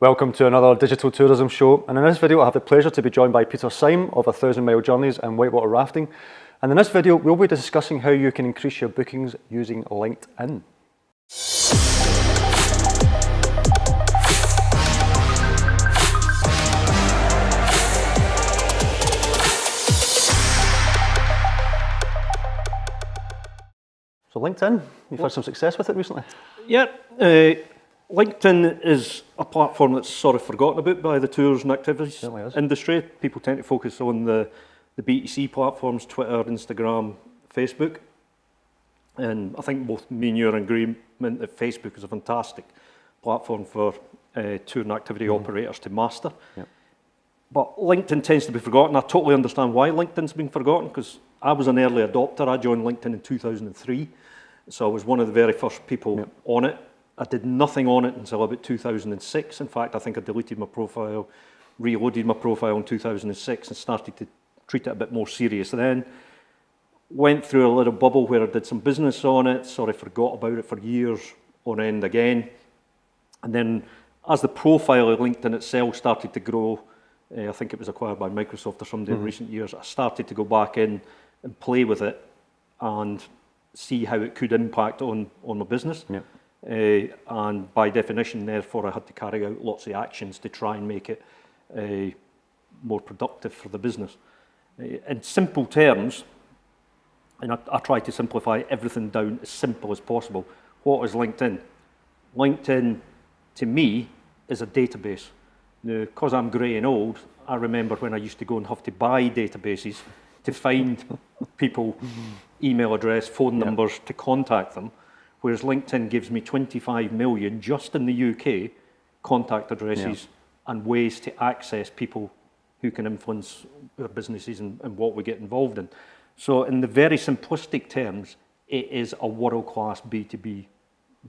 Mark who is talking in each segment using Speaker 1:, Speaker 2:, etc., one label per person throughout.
Speaker 1: Welcome to another digital tourism show, and in this video I have the pleasure to be joined by Peter Syme of 1,000 Mile Journeys and Whitewater Rafting. And in this video we'll be discussing how you can increase your bookings using LinkedIn. So LinkedIn, you've had some success with it recently?
Speaker 2: Yeah, LinkedIn is a platform that's sort of forgotten about by the tours and activities industry. People tend to focus on the B2C platforms, Twitter, Instagram, Facebook. And I think both me and you are in agreement that Facebook is a fantastic platform for tour and activity operators to master. Yep. But LinkedIn tends to be forgotten. I totally understand why LinkedIn's been forgotten, because I was an early adopter. I joined LinkedIn in 2003. So I was one of the very first people on it. I did nothing on it until about 2006. In fact, I think I deleted my profile, reloaded my profile in 2006 and started to treat it a bit more serious. Then went through a little bubble where I did some business on it, sort of forgot about it for years on end again. And then as the profile of LinkedIn itself started to grow, I think it was acquired by Microsoft or somebody in recent years, I started to go back in and play with it and see how it could impact on my business. Yep. And by definition, therefore, I had to carry out lots of actions to try and make it more productive for the business. In simple terms, and I try to simplify everything down as simple as possible. What is LinkedIn? LinkedIn, to me, is a database. Now, because I'm grey and old, I remember when I used to go and have to buy databases to find people, email address, phone numbers to contact them, whereas LinkedIn gives me 25 million just in the UK contact addresses and ways to access people who can influence our businesses and what we get involved in. So in the very simplistic terms, it is a world-class B2B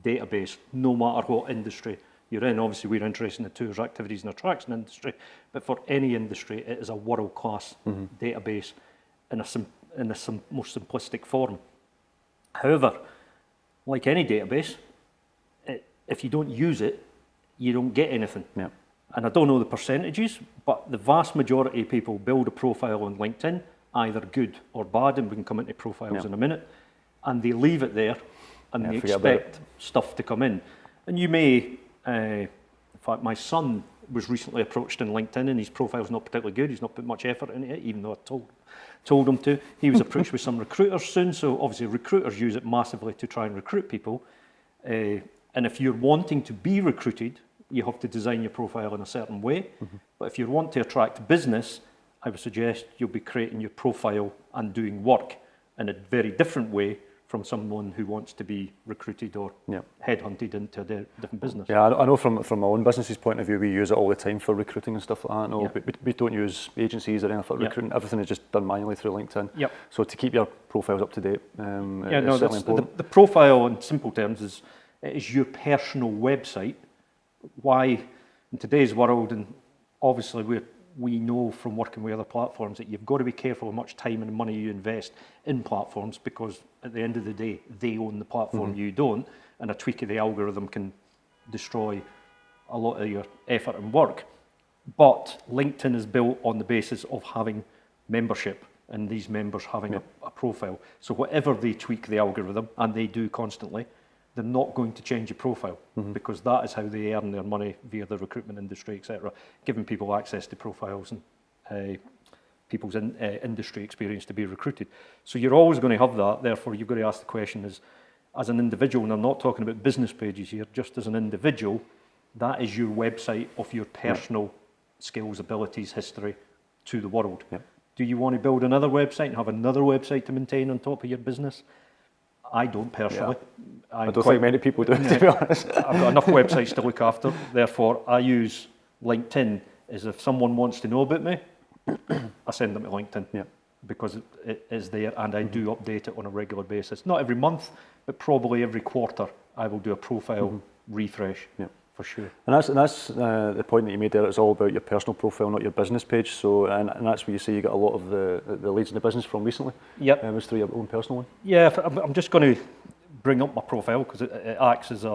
Speaker 2: database, no matter what industry you're in. Obviously, we're interested in the tours, activities and attraction industry, but for any industry, it is a world-class database in a more simplistic form. However, like any database, if you don't use it, you don't get anything. Yep. And I don't know the percentages, but the vast majority of people build a profile on LinkedIn, either good or bad, and we can come into profiles in a minute, and they leave it there and they expect stuff to come in. And you may, in fact, my son was recently approached in LinkedIn and his profile's not particularly good. He's not put much effort into it, even though I told him to. He was approached with some recruiters soon, so obviously recruiters use it massively to try and recruit people. And if you're wanting to be recruited, you have to design your profile in a certain way. But if you want to attract business, I would suggest you'll be creating your profile and doing work in a very different way from someone who wants to be recruited or headhunted into a different business. Yeah,
Speaker 1: I know from my own business's point of view, we use it all the time for recruiting and stuff like that. No, we don't use agencies or anything for recruiting. Everything is just done manually through LinkedIn. Yep. So to keep your profiles up to date, it's certainly important.
Speaker 2: The profile, in simple terms, is your personal website. Why, in today's world, and obviously we know from working with other platforms that you've got to be careful how much time and money you invest in platforms, because at the end of the day, they own the platform, you don't, and a tweak of the algorithm can destroy a lot of your effort and work. But LinkedIn is built on the basis of having membership and these members having a profile. So whatever they tweak the algorithm, and they do constantly, they're not going to change your profile, because that is how they earn their money via the recruitment industry, etc., giving people access to profiles and people's industry experience to be recruited. So you're always going to have that. Therefore, you've got to ask the question as an individual, and I'm not talking about business pages here, just as an individual, that is your website of your personal skills, abilities, history to the world. Do you want to build another website and have another website to maintain on top of your business? I don't personally.
Speaker 1: I don't think many people do, to be honest.
Speaker 2: I've got enough websites to look after. Therefore, I use LinkedIn as if someone wants to know about me, I send them to LinkedIn because it is there, and I do update it on a regular basis. Not every month, but probably every quarter, I will do a profile refresh. For sure.
Speaker 1: And that's the point that you made there. It's all about your personal profile, not your business page. So, and that's where you say you got a lot of the leads in the business from recently. Yep. It was through your own personal one.
Speaker 2: Yeah, I'm just going to bring up my profile because it acts as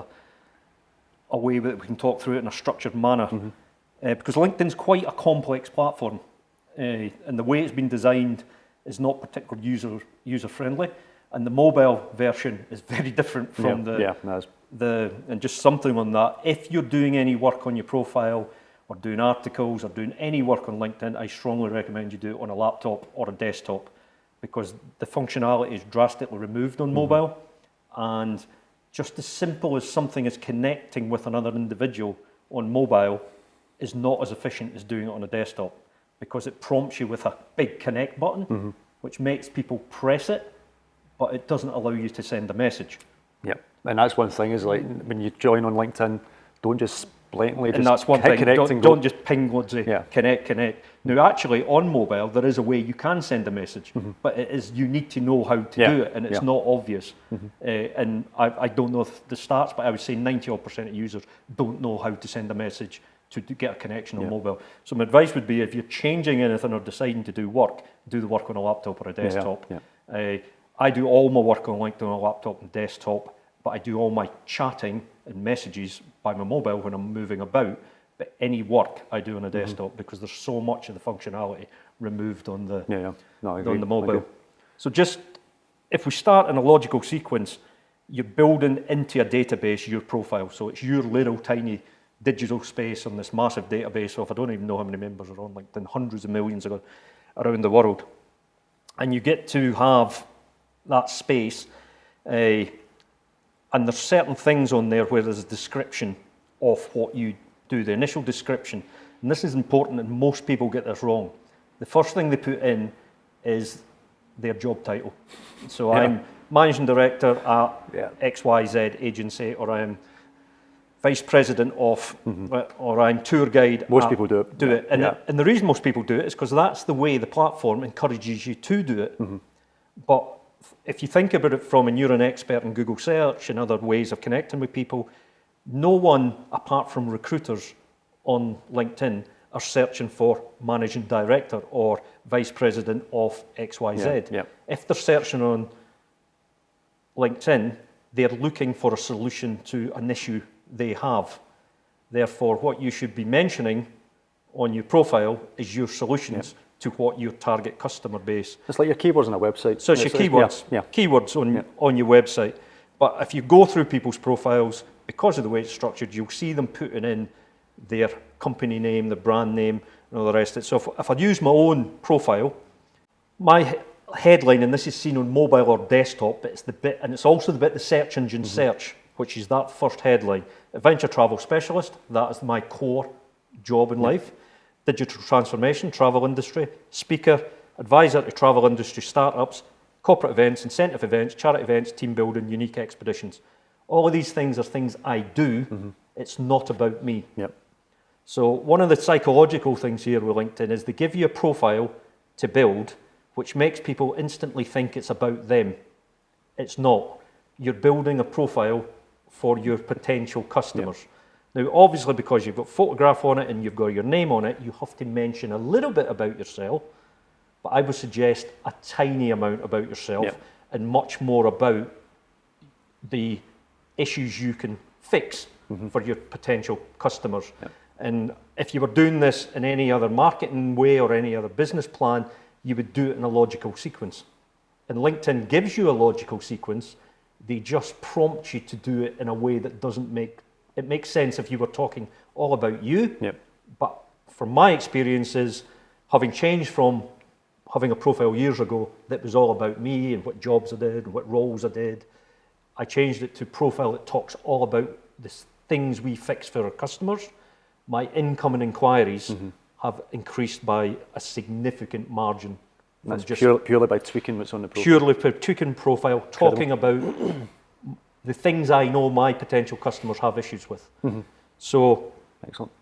Speaker 2: a way that we can talk through it in a structured manner. Because LinkedIn's quite a complex platform, and the way it's been designed is not particularly user-friendly, and the mobile version is very different from and just something on that. If you're doing any work on your profile, or doing articles, or doing any work on LinkedIn, I strongly recommend you do it on a laptop or a desktop, because the functionality is drastically removed on mobile, and just as simple as something as connecting with another individual on mobile is not as efficient as doing it on a desktop, because it prompts you with a big connect button, which makes people press it, but it doesn't allow you to send a message.
Speaker 1: Yep, and that's one thing is like when you join on LinkedIn, don't just blatantly
Speaker 2: and that's one thing. Don't just ping loads of connect. Now, actually, on mobile, there is a way you can send a message, but you need to know how to do it, and it's not obvious. And I don't know the stats, but I would say 90% of users don't know how to send a message to get a connection on mobile. So my advice would be, if you're changing anything or deciding to do the work on a laptop or a desktop. I do all my work on LinkedIn on a laptop and desktop, but I do all my chatting and messages by my mobile when I'm moving about. But any work I do on a desktop, because there's so much of the functionality removed on the on the mobile. So just, if we start in a logical sequence, you're building into a database your profile. So it's your little tiny digital space on this massive database of, I don't even know how many members are on LinkedIn, hundreds of millions around the world. And you get to have that space, and there's certain things on there where there's a description of what you do, the initial description. And this is important, and most people get this wrong. The first thing they put in is their job title. So I'm managing director at XYZ agency, or I'm vice president of, or I'm tour guide.
Speaker 1: Most people do it.
Speaker 2: And the reason most people do it is because that's the way the platform encourages you to do it. But if you think about it from, and you're an expert in Google search and other ways of connecting with people, no one apart from recruiters on LinkedIn are searching for managing director or vice president of XYZ. If they're searching on LinkedIn, they're looking for a solution to an issue they have. Therefore, what you should be mentioning on your profile is your solutions to what your target customer base.
Speaker 1: It's like your keywords on a website.
Speaker 2: So it's your keywords, keywords on your website. But if you go through people's profiles, because of the way it's structured, you'll see them putting in their company name, the brand name, and all the rest of it. So if I use my own profile, my headline, and this is seen on mobile or desktop, but it's the bit, and it's also the bit the search engine search, which is that first headline. Adventure travel specialist, that is my core job in life. Digital transformation, travel industry, speaker, advisor to travel industry startups, corporate events, incentive events, charity events, team building, unique expeditions. All of these things are things I do. It's not about me. So one of the psychological things here with LinkedIn is they give you a profile to build, which makes people instantly think it's about them. It's not. You're building a profile for your potential customers. Now, obviously, because you've got a photograph on it and you've got your name on it, you have to mention a little bit about yourself, but I would suggest a tiny amount about yourself and much more about the issues you can fix for your potential customers. And if you were doing this in any other marketing way or any other business plan, you would do it in a logical sequence. And LinkedIn gives you a logical sequence. They just prompt you to do it in a way that doesn't make it makes sense if you were talking all about you. But from my experiences, having changed from having a profile years ago that was all about me and what jobs I did, what roles I did, I changed it to a profile that talks all about the things we fix for our customers. My incoming inquiries have increased by a significant margin.
Speaker 1: That's purely by tweaking what's on the profile.
Speaker 2: Purely by tweaking profile, talking about the things I know my potential customers have issues with. So,
Speaker 1: excellent.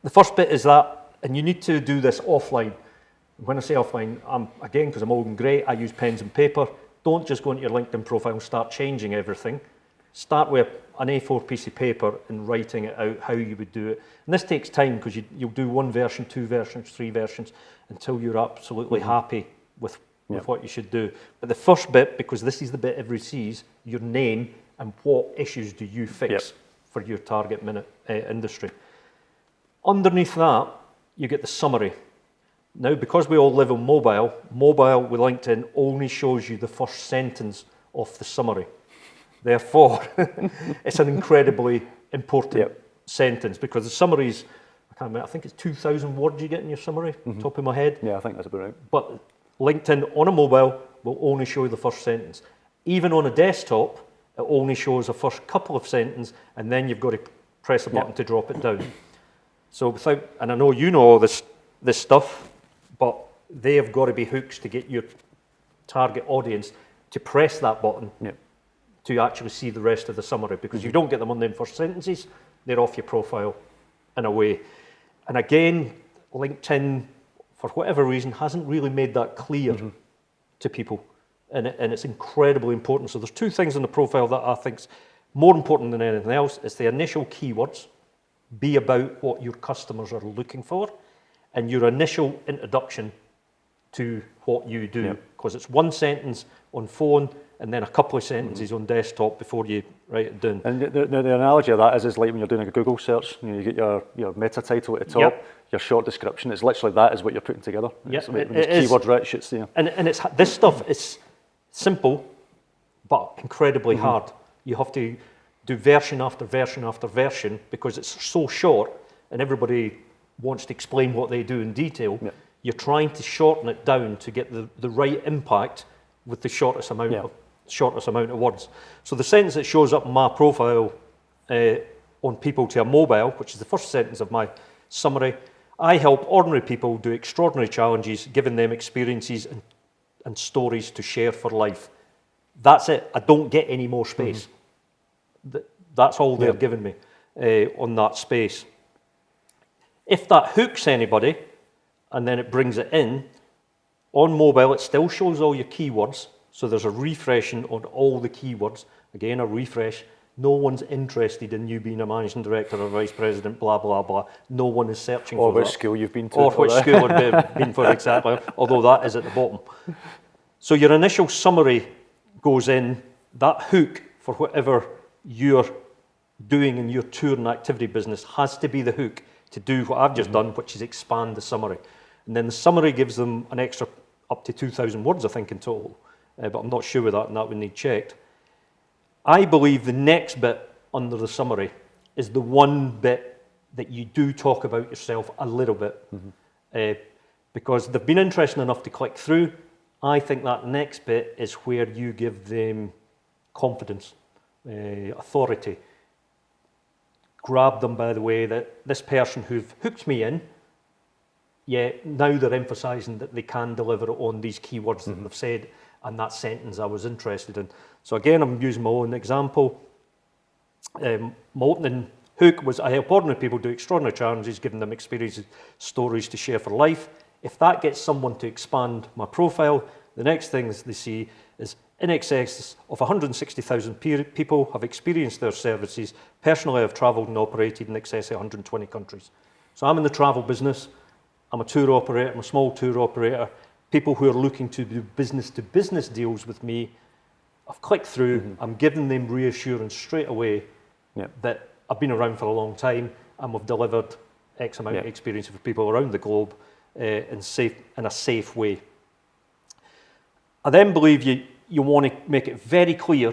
Speaker 2: The first bit is that, and you need to do this offline. When I say offline, again, because I'm old and grey, I use pens and paper. Don't just go into your LinkedIn profile and start changing everything. Start with an A4 piece of paper and writing it out how you would do it. And this takes time because you'll do one version, two versions, three versions until you're absolutely happy with what you should do. But the first bit, because this is the bit everybody sees, your name and what issues do you fix for your target industry. Underneath that, you get the summary. Now, because we all live on mobile with LinkedIn only shows you the first sentence of the summary. Therefore, it's an incredibly important sentence, because the summaries, I think it's 2,000 words you get in your summary, top of my head.
Speaker 1: Yeah, I think that's about right.
Speaker 2: But LinkedIn on a mobile will only show you the first sentence. Even on a desktop, it only shows the first couple of sentences, and then you've got to press a button to drop it down. So and I know you know all this stuff, but they have got to be hooks to get your target audience to press that button to actually see the rest of the summary, because if you don't get them on them first sentences, they're off your profile in a way. And again, LinkedIn, for whatever reason, hasn't really made that clear to people, and it's incredibly important. So there's two things in the profile that I think is more important than anything else. It's the initial keywords, be about what your customers are looking for, and your initial introduction to what you do, because it's one sentence on phone and then a couple of sentences on desktop before you write it down.
Speaker 1: And the analogy of that is like when you're doing a Google search, you get your meta title at the top, your short description. It's literally that is what you're putting together.
Speaker 2: Yep,
Speaker 1: it's keyword rich. It's
Speaker 2: and it's this stuff is simple, but incredibly hard. You have to do version after version after version, because it's so short, and everybody wants to explain what they do in detail. You're trying to shorten it down to get the right impact with the shortest amount of words. So the sentence that shows up in my profile on people to a mobile, which is the first sentence of my summary, I help ordinary people do extraordinary challenges, giving them experiences and stories to share for life. That's it. I don't get any more space. That's all they're giving me on that space. If that hooks anybody, and then it brings it in, on mobile it still shows all your keywords, so there's a refreshing on all the keywords. Again, a refresh. No one's interested in you being a managing director or vice president, blah, blah, blah. No one is searching for that.
Speaker 1: Or which school you've been to.
Speaker 2: Or which school I've been for, exactly, although that is at the bottom. So your initial summary goes in, that hook for whatever you're doing in your tour and activity business has to be the hook to do what I've just done, which is expand the summary. And then the summary gives them an extra up to 2,000 words, I think, in total. But I'm not sure with that, and that would need checked. I believe the next bit under the summary is the one bit that you do talk about yourself a little bit. Because they've been interested enough to click through. I think that next bit is where you give them confidence, authority. Grab them by the way that this person who've hooked me in, now they're emphasising that they can deliver on these keywords that they've said, and that sentence I was interested in. So again, I'm using my own example. My opening hook was, I help ordinary people do extraordinary challenges, giving them experiences, stories to share for life. If that gets someone to expand my profile, the next thing they see is in excess of 160,000 people have experienced their services. Personally, I've travelled and operated in excess of 120 countries. So I'm in the travel business. I'm a tour operator, I'm a small tour operator. People who are looking to do business-to-business deals with me, I've clicked through, I'm giving them reassurance straight away that I've been around for a long time and we've delivered X amount of experience for people around the globe in a safe way. I then believe you want to make it very clear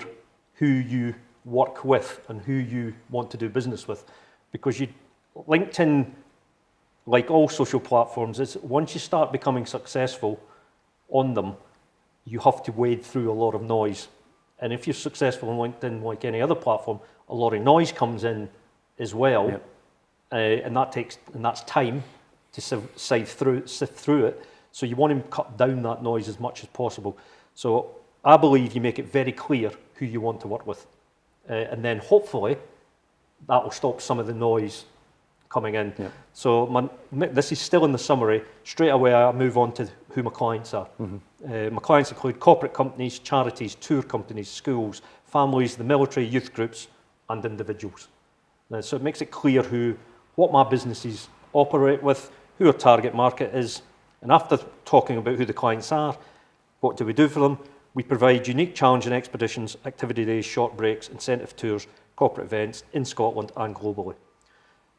Speaker 2: who you work with and who you want to do business with, because LinkedIn, like all social platforms, is once you start becoming successful on them, you have to wade through a lot of noise. And if you're successful on LinkedIn, like any other platform, a lot of noise comes in as well, and that's time to sift through it. So you want to cut down that noise as much as possible. So I believe you make it very clear who you want to work with, and then hopefully that will stop some of the noise coming in. So this is still in the summary. Straight away I move on to who my clients are. My clients include corporate companies, charities, tour companies, schools, families, the military, youth groups, and individuals. So it makes it clear what my businesses operate with, who our target market is, and after talking about who the clients are, what do we do for them? We provide unique challenging expeditions, activity days, short breaks, incentive tours corporate events in Scotland and globally.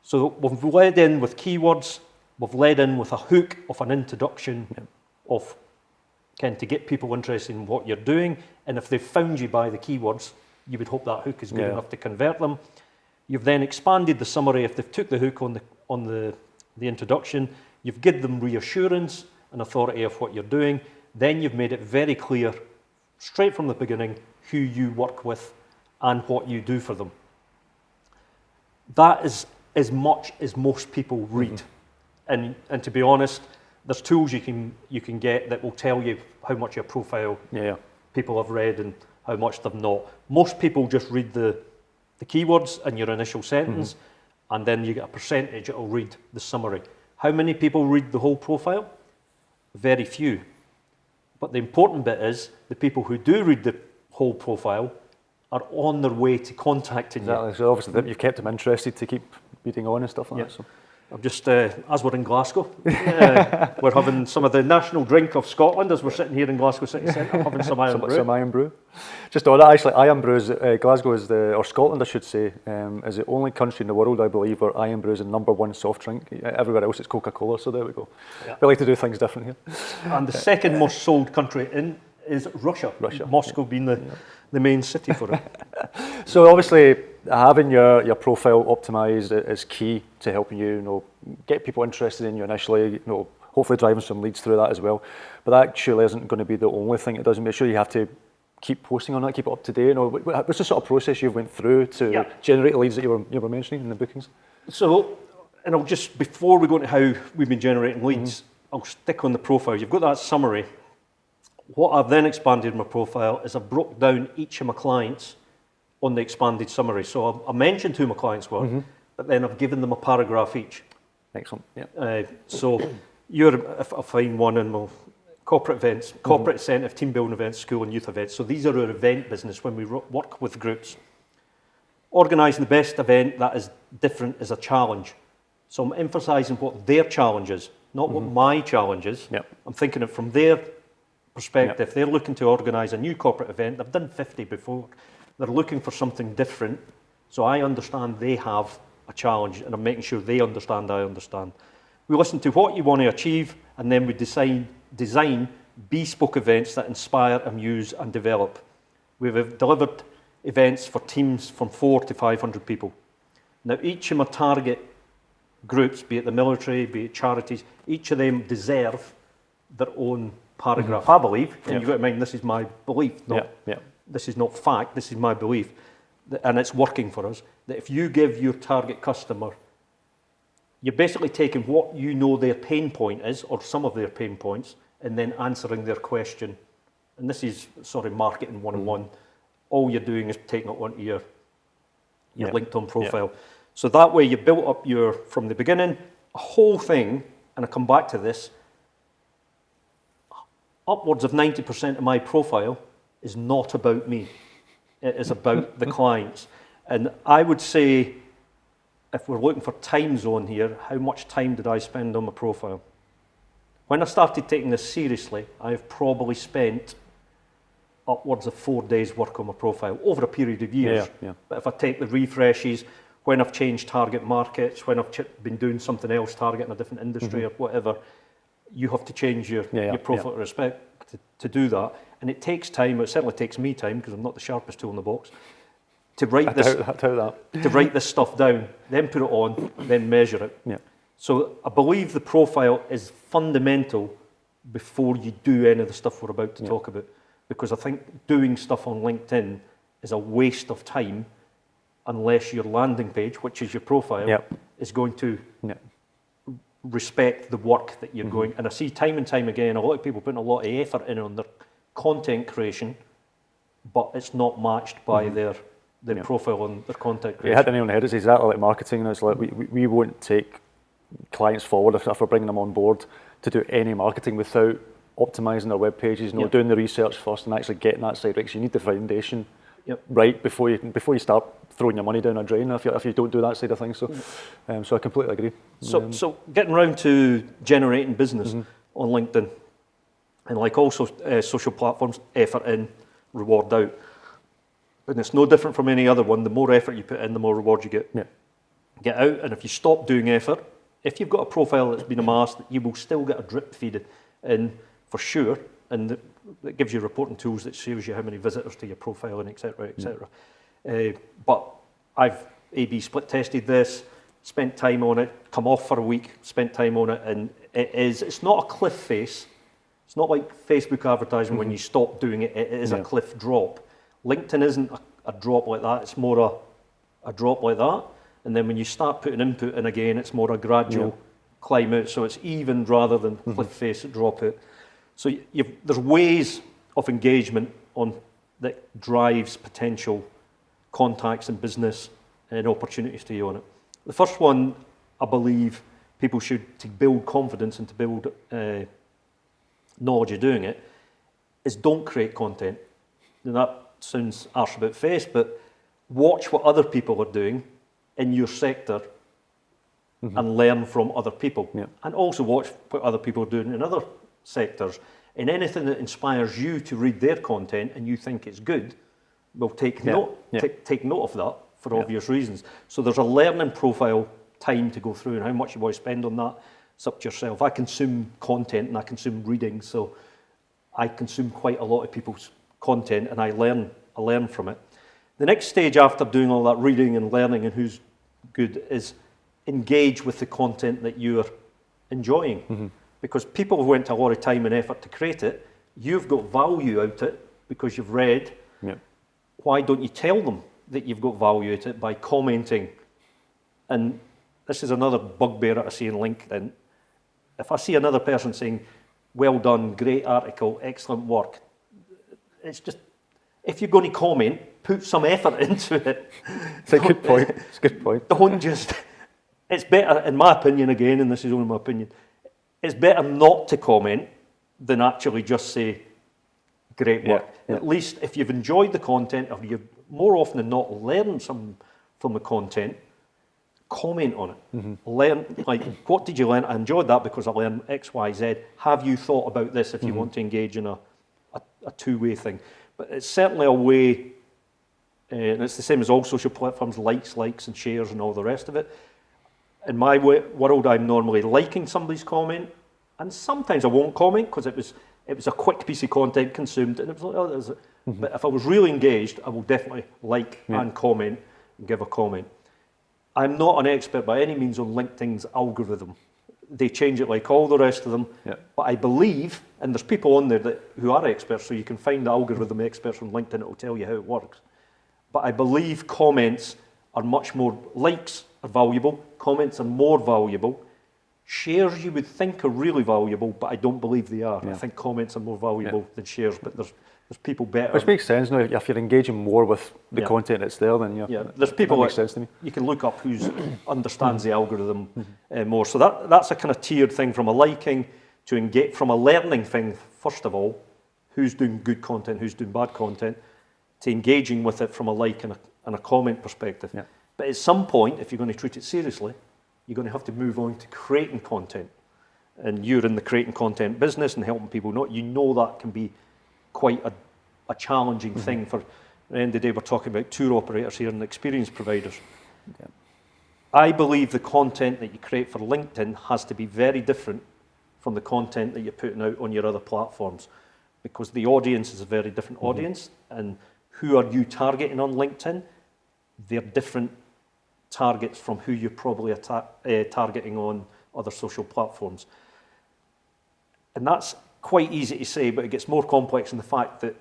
Speaker 2: So we've led in with keywords, we've led in with a hook of an introduction of to get people interested in what you're doing, and if they've found you by the keywords, you would hope that hook is good enough to convert them. You've then expanded the summary. If they've took the hook on the introduction, you've given them reassurance and authority of what you're doing. Then you've made it very clear, straight from the beginning, who you work with and what you do for them. That is as much as most people read. And to be honest, there's tools you can get that will tell you how much your profile people have read and how much they've not. Most people just read the keywords and your initial sentence, and then you get a percentage that will read the summary. How many people read the whole profile? Very few. But the important bit is the people who do read the whole profile are on their way to contacting you.
Speaker 1: So obviously you've kept them interested to keep reading on and stuff like that. So.
Speaker 2: I'm just, as we're in Glasgow, we're having some of the national drink of Scotland as we're sitting here in Glasgow City Centre, having some Irn-Bru.
Speaker 1: Some Irn-Bru. Just on that, actually, Irn-Bru is, Glasgow is or Scotland, I should say, is the only country in the world, I believe, where Irn-Bru is the #1 soft drink. Everywhere else it's Coca-Cola, so there we go. Yeah. We like to do things different here.
Speaker 2: And the second most sold country is Russia. Moscow being the main city for it.
Speaker 1: So obviously, having your profile optimised is key to helping you, get people interested in you initially, hopefully driving some leads through that as well. But that surely isn't going to be the only thing it does. Make sure you have to keep posting on that, keep it up to date. What's the sort of process you went through to generate the leads that you were mentioning in the bookings?
Speaker 2: So, and I'll just, before we go into how we've been generating leads, I'll stick on the profile. You've got that summary. What I've then expanded in my profile is I broke down each of my clients on the expanded summary. So I mentioned who my clients were, but then I've given them a paragraph each.
Speaker 1: Excellent. Yeah.
Speaker 2: So if I find one in my corporate events, corporate incentive, team building events, school and youth events. So these are our event business when we work with groups. Organising the best event that is different is a challenge. So I'm emphasising what their challenge is, not what my challenge is.
Speaker 1: Yep.
Speaker 2: I'm thinking it from their perspective. They're looking to organise a new corporate event. They've done 50 before. They're looking for something different. So I understand they have a challenge, and I'm making sure they understand I understand. We listen to what you want to achieve, and then we design bespoke events that inspire, amuse, and develop. We've delivered events for teams from 4 to 500 people. Now, each of my target groups, be it the military, be it charities, each of them deserve their own paragraph, I believe. And you've got to mind, this is my belief, this is not fact, this is my belief. And it's working for us, that if you give your target customer, you're basically taking what you know their pain point is, or some of their pain points, and then answering their question. And this is sort of marketing 101. All you're doing is taking it onto your LinkedIn profile. So that way you built up from the beginning, a whole thing, and I come back to this, upwards of 90% of my profile is not about me. It is about the clients. And I would say, if we're looking for time zone here, how much time did I spend on my profile? When I started taking this seriously, I've probably spent upwards of 4 days work on my profile over a period of years. But if I take the refreshes, when I've changed target markets, when I've been doing something else, targeting a different industry or whatever, you have to change your profile to respect to do that. And it takes time, it certainly takes me time, because I'm not the sharpest tool in the box, to write to write this stuff down, then put it on, then measure it. So I believe the profile is fundamental before you do any of the stuff we're about to talk about, because I think doing stuff on LinkedIn is a waste of time unless your landing page, which is your profile, is going to respect the work that you're going. And I see time and time again, a lot of people putting a lot of effort in on their content creation, but it's not matched by their profile and their content creation.
Speaker 1: You hit the nail on the head. It's exactly like marketing. It's like we won't take clients forward if we're bringing them on board to do any marketing without optimising their web pages, doing the research first and actually getting that side right. Because you need the foundation right before you start throwing your money down a drain if you don't do that side of things. So, so I completely agree.
Speaker 2: So getting around to generating business on LinkedIn, and like also social platforms, effort in, reward out. And it's no different from any other one. The more effort you put in, the more reward you get out. And if you stop doing effort, if you've got a profile that's been amassed, you will still get a drip feed in for sure. And it gives you reporting tools that shows you how many visitors to your profile and et cetera, et cetera. But I've A/B split tested this, spent time on it, come off for a week, spent time on it, and it's not a cliff face. It's not like Facebook advertising when you stop doing it, it is a cliff drop. LinkedIn isn't a drop like that, it's more a drop like that. And then when you start putting input in again, it's more a gradual climb out. So it's even rather than cliff face drop out. So there's ways of engagement that drives potential contacts and business and opportunities to you on it. The first one, I believe, people should, to build confidence and to build knowledge of doing it, is don't create content. And that sounds harsh about face, but watch what other people are doing in your sector and learn from other people. And also watch what other people are doing in other sectors. And anything that inspires you to read their content and you think it's good, we'll take note of that for obvious reasons. So there's a learning profile time to go through, and how much you want to spend on that, it's up to yourself. I consume content and I consume reading, so I consume quite a lot of people's content and I learn from it. The next stage after doing all that reading and learning and who's good is engage with the content that you're enjoying. Because people have went to a lot of time and effort to create it, you've got value out of it because you've read. Why don't you tell them that you've got value out of it by commenting? And this is another bugbear that I see in LinkedIn. If I see another person saying, well done, great article, excellent work, it's just, if you're going to comment, put some effort into it.
Speaker 1: It's a good point. It's a good point.
Speaker 2: Don't just, it's better, in my opinion again, and this is only my opinion, it's better not to comment than actually just say, great work. At least if you've enjoyed the content, or you've more often than not learned some from the content, comment on it. Learn, like, what did you learn? I enjoyed that because I learned X, Y, Z. Have you thought about this if you want to engage in a two-way thing? But it's certainly a way, and it's the same as all social platforms, likes and shares and all the rest of it. In my world, I'm normally liking somebody's comment, and sometimes I won't comment because it was a quick piece of content consumed, and it was like, oh, there's but if I was really engaged, I will definitely like and comment and give a comment. I'm not an expert by any means on LinkedIn's algorithm. They change it like all the rest of them, but I believe, and there's people on there who are experts, so you can find the algorithm experts on LinkedIn, it will tell you how it works. But I believe comments are much more, likes are valuable, comments are more valuable, shares you would think are really valuable, but I don't believe they are. I think comments are more valuable than shares, but there's people better.
Speaker 1: Which makes sense now. If you're engaging more with the content that's there, then
Speaker 2: there's people
Speaker 1: that makes sense to me.
Speaker 2: You can look up who understands the algorithm more. So that's a kind of tiered thing, from a liking to engage, from a learning thing. First of all, who's doing good content, who's doing bad content, to engaging with it from a like and a comment perspective. But at some point, if you're going to treat it seriously, you're going to have to move on to creating content. And you're in the creating content business and helping people know. You know that can be quite a challenging thing. For at the end of the day, we're talking about tour operators here and experience providers. I believe the content that you create for LinkedIn has to be very different from the content that you're putting out on your other platforms, because the audience is a very different audience, and who are you targeting on LinkedIn? They're different targets from who you're probably targeting on other social platforms. And that's quite easy to say, but it gets more complex in the fact that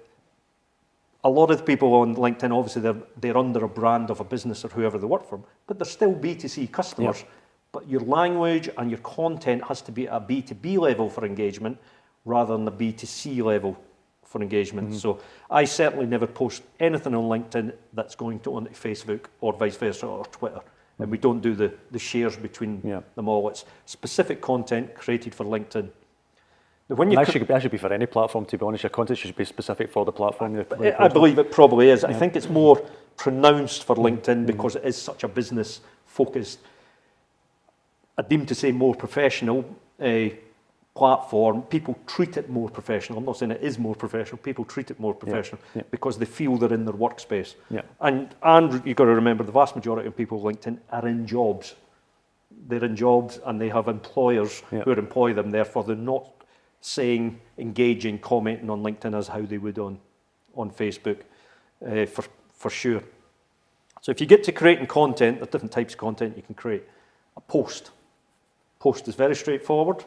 Speaker 2: a lot of the people on LinkedIn, obviously they're under a brand of a business or whoever they work for, but they're still B2C customers. But your language and your content has to be at a B2B level for engagement rather than a B2C level for engagement. So I certainly never post anything on LinkedIn that's going onto Facebook or vice versa, or Twitter. And we don't do the shares between them all. It's specific content created for LinkedIn.
Speaker 1: When that should be for any platform, to be honest. Your content should be specific for the platform.
Speaker 2: I believe it probably is. I think it's more pronounced for LinkedIn because it is such a business-focused, I deem to say more professional platform, people treat it more professional. I'm not saying it is more professional. People treat it more professional because they feel they're in their workspace. Yeah. And you've got to remember, the vast majority of people on LinkedIn are in jobs. They're in jobs and they have employers who employ them. Therefore, they're not saying, engaging, commenting on LinkedIn as how they would on Facebook, for sure. So if you get to creating content, there's different types of content you can create. A post. Post is very straightforward.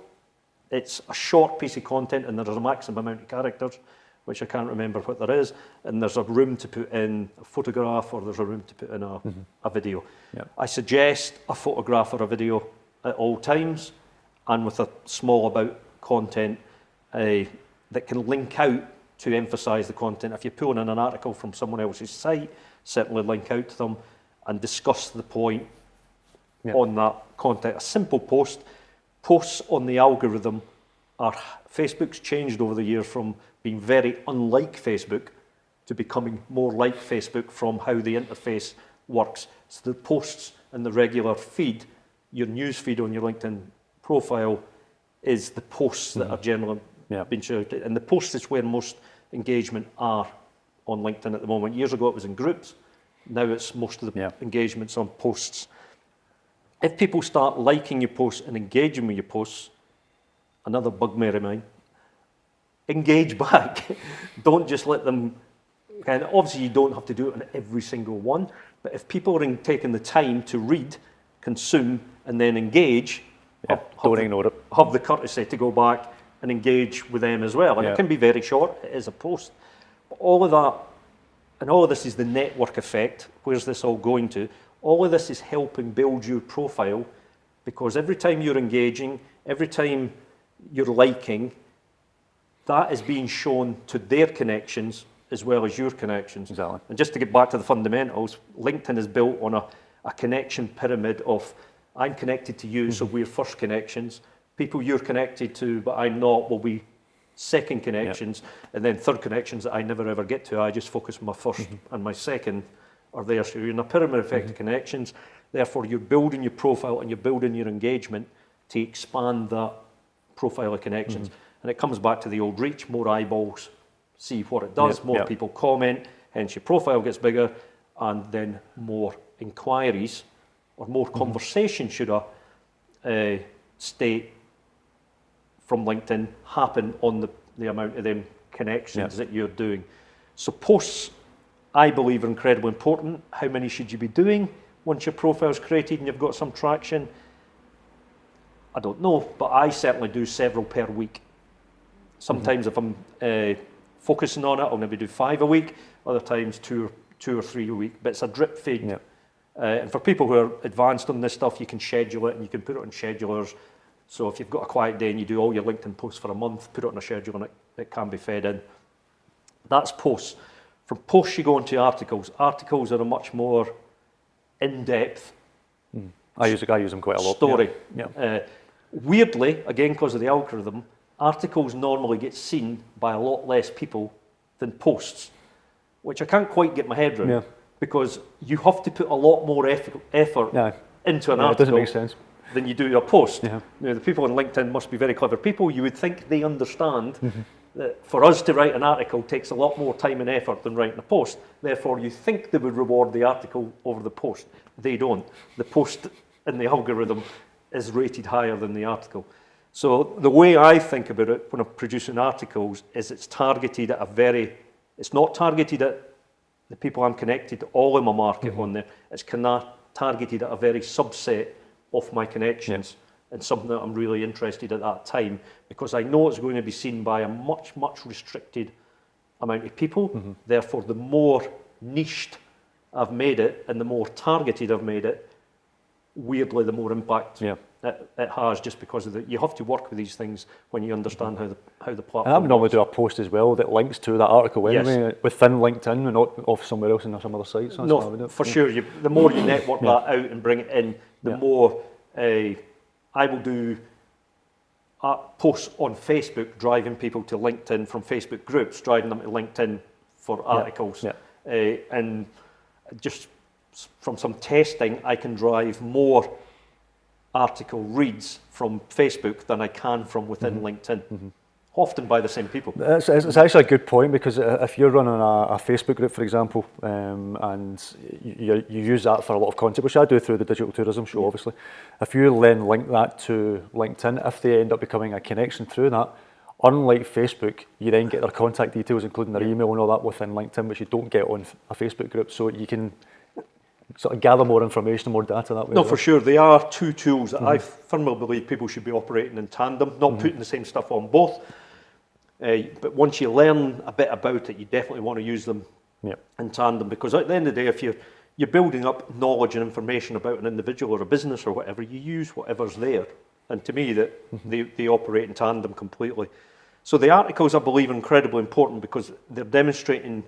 Speaker 2: It's a short piece of content and there's a maximum amount of characters, which I can't remember what there is, and there's a room to put in a photograph or there's a room to put in a video. Yep. I suggest a photograph or a video at all times, and with a small about content that can link out to emphasise the content. If you're pulling in an article from someone else's site, certainly link out to them and discuss the point on that content. A simple post. Posts on the algorithm Facebook's changed over the years from being very unlike Facebook to becoming more like Facebook from how the interface works. So the posts and the regular feed, your news feed on your LinkedIn profile, is the posts that are generally being shared. And the posts is where most engagement are on LinkedIn at the moment. Years ago it was in groups. Now it's most of the engagements on posts. If people start liking your posts and engaging with your posts, another bugbear of mine, engage back. Don't just let them, and obviously you don't have to do it on every single one, but if people are taking the time to read, consume, and then engage,
Speaker 3: don't ignore it.
Speaker 2: Have the courtesy to go back and engage with them as well. And it can be very short, it is a post. But all of that, and all of this is the network effect. Where's this all going to? All of this is helping build your profile, because every time you're engaging, every time you're liking, that is being shown to their connections as well as your connections.
Speaker 3: Exactly.
Speaker 2: And just to get back to the fundamentals, LinkedIn is built on a connection pyramid of, I'm connected to you, so we're first connections. People you're connected to, but I'm not, will be second connections. And then third connections that I never ever get to. I just focus on my first and my second are there. So you're in a pyramid effect of connections. Therefore, you're building your profile and you're building your engagement to expand that profile of connections. And it comes back to the old reach. More eyeballs see what it does, more people comment, hence your profile gets bigger, and then more inquiries or more conversation, should I state, from LinkedIn happen on the amount of them connections that you're doing. So posts, I believe, are incredibly important. How many should you be doing once your profile's created and you've got some traction? I don't know, but I certainly do several per week. Sometimes if I'm focusing on it, I'll maybe do 5 a week. Other times two or three a week. But it's a drip feed. And for people who are advanced on this stuff, you can schedule it and you can put it on schedulers. So if you've got a quiet day and you do all your LinkedIn posts for a month, put it on a schedule and it can be fed in. That's posts. From posts you go into articles. Articles are a much more in-depth
Speaker 3: I use them quite a lot.
Speaker 2: Story. Weirdly, again because of the algorithm, articles normally get seen by a lot less people than posts, which I can't quite get my head around, because you have to put a lot more effort into an article.
Speaker 3: It doesn't make sense.
Speaker 2: Than you do a post. You know, the people on LinkedIn must be very clever people. You would think they understand that for us to write an article takes a lot more time and effort than writing a post. Therefore, you think they would reward the article over the post. They don't. The post in the algorithm is rated higher than the article. So the way I think about it when I'm producing articles is it's targeted at it's not targeted at the people I'm connected to, all in my market on there. It's targeted at a very subset of my connections and something that I'm really interested at that time, because I know it's going to be seen by a much, much restricted amount of people. Therefore, the more niched I've made it and the more targeted I've made it, weirdly, the more impact it has, just because of you have to work with these things when you understand how the platform.
Speaker 3: And I would normally do a post as well that links to that article anyway, within LinkedIn and not off somewhere else on some other sites. So
Speaker 2: no, for sure. The more you network that out and bring it in, the more I will do posts on Facebook driving people to LinkedIn from Facebook groups, driving them to LinkedIn for articles. And just from some testing, I can drive more article reads from Facebook than I can from within LinkedIn. Often by the same people.
Speaker 3: It's actually a good point, because if you're running a Facebook group, for example, and you use that for a lot of content, which I do through the Digital Tourism Show, obviously, if you then link that to LinkedIn, if they end up becoming a connection through that, unlike Facebook, you then get their contact details, including their email and all that within LinkedIn, which you don't get on a Facebook group, so you can sort of gather more information, more data that way.
Speaker 2: No, for sure. They are two tools that I firmly believe people should be operating in tandem, not putting the same stuff on both. But once you learn a bit about it, you definitely want to use them in tandem, because at the end of the day, if you're building up knowledge and information about an individual or a business or whatever, you use whatever's there. And to me, that they operate in tandem completely. So the articles, I believe, are incredibly important, because they're demonstrating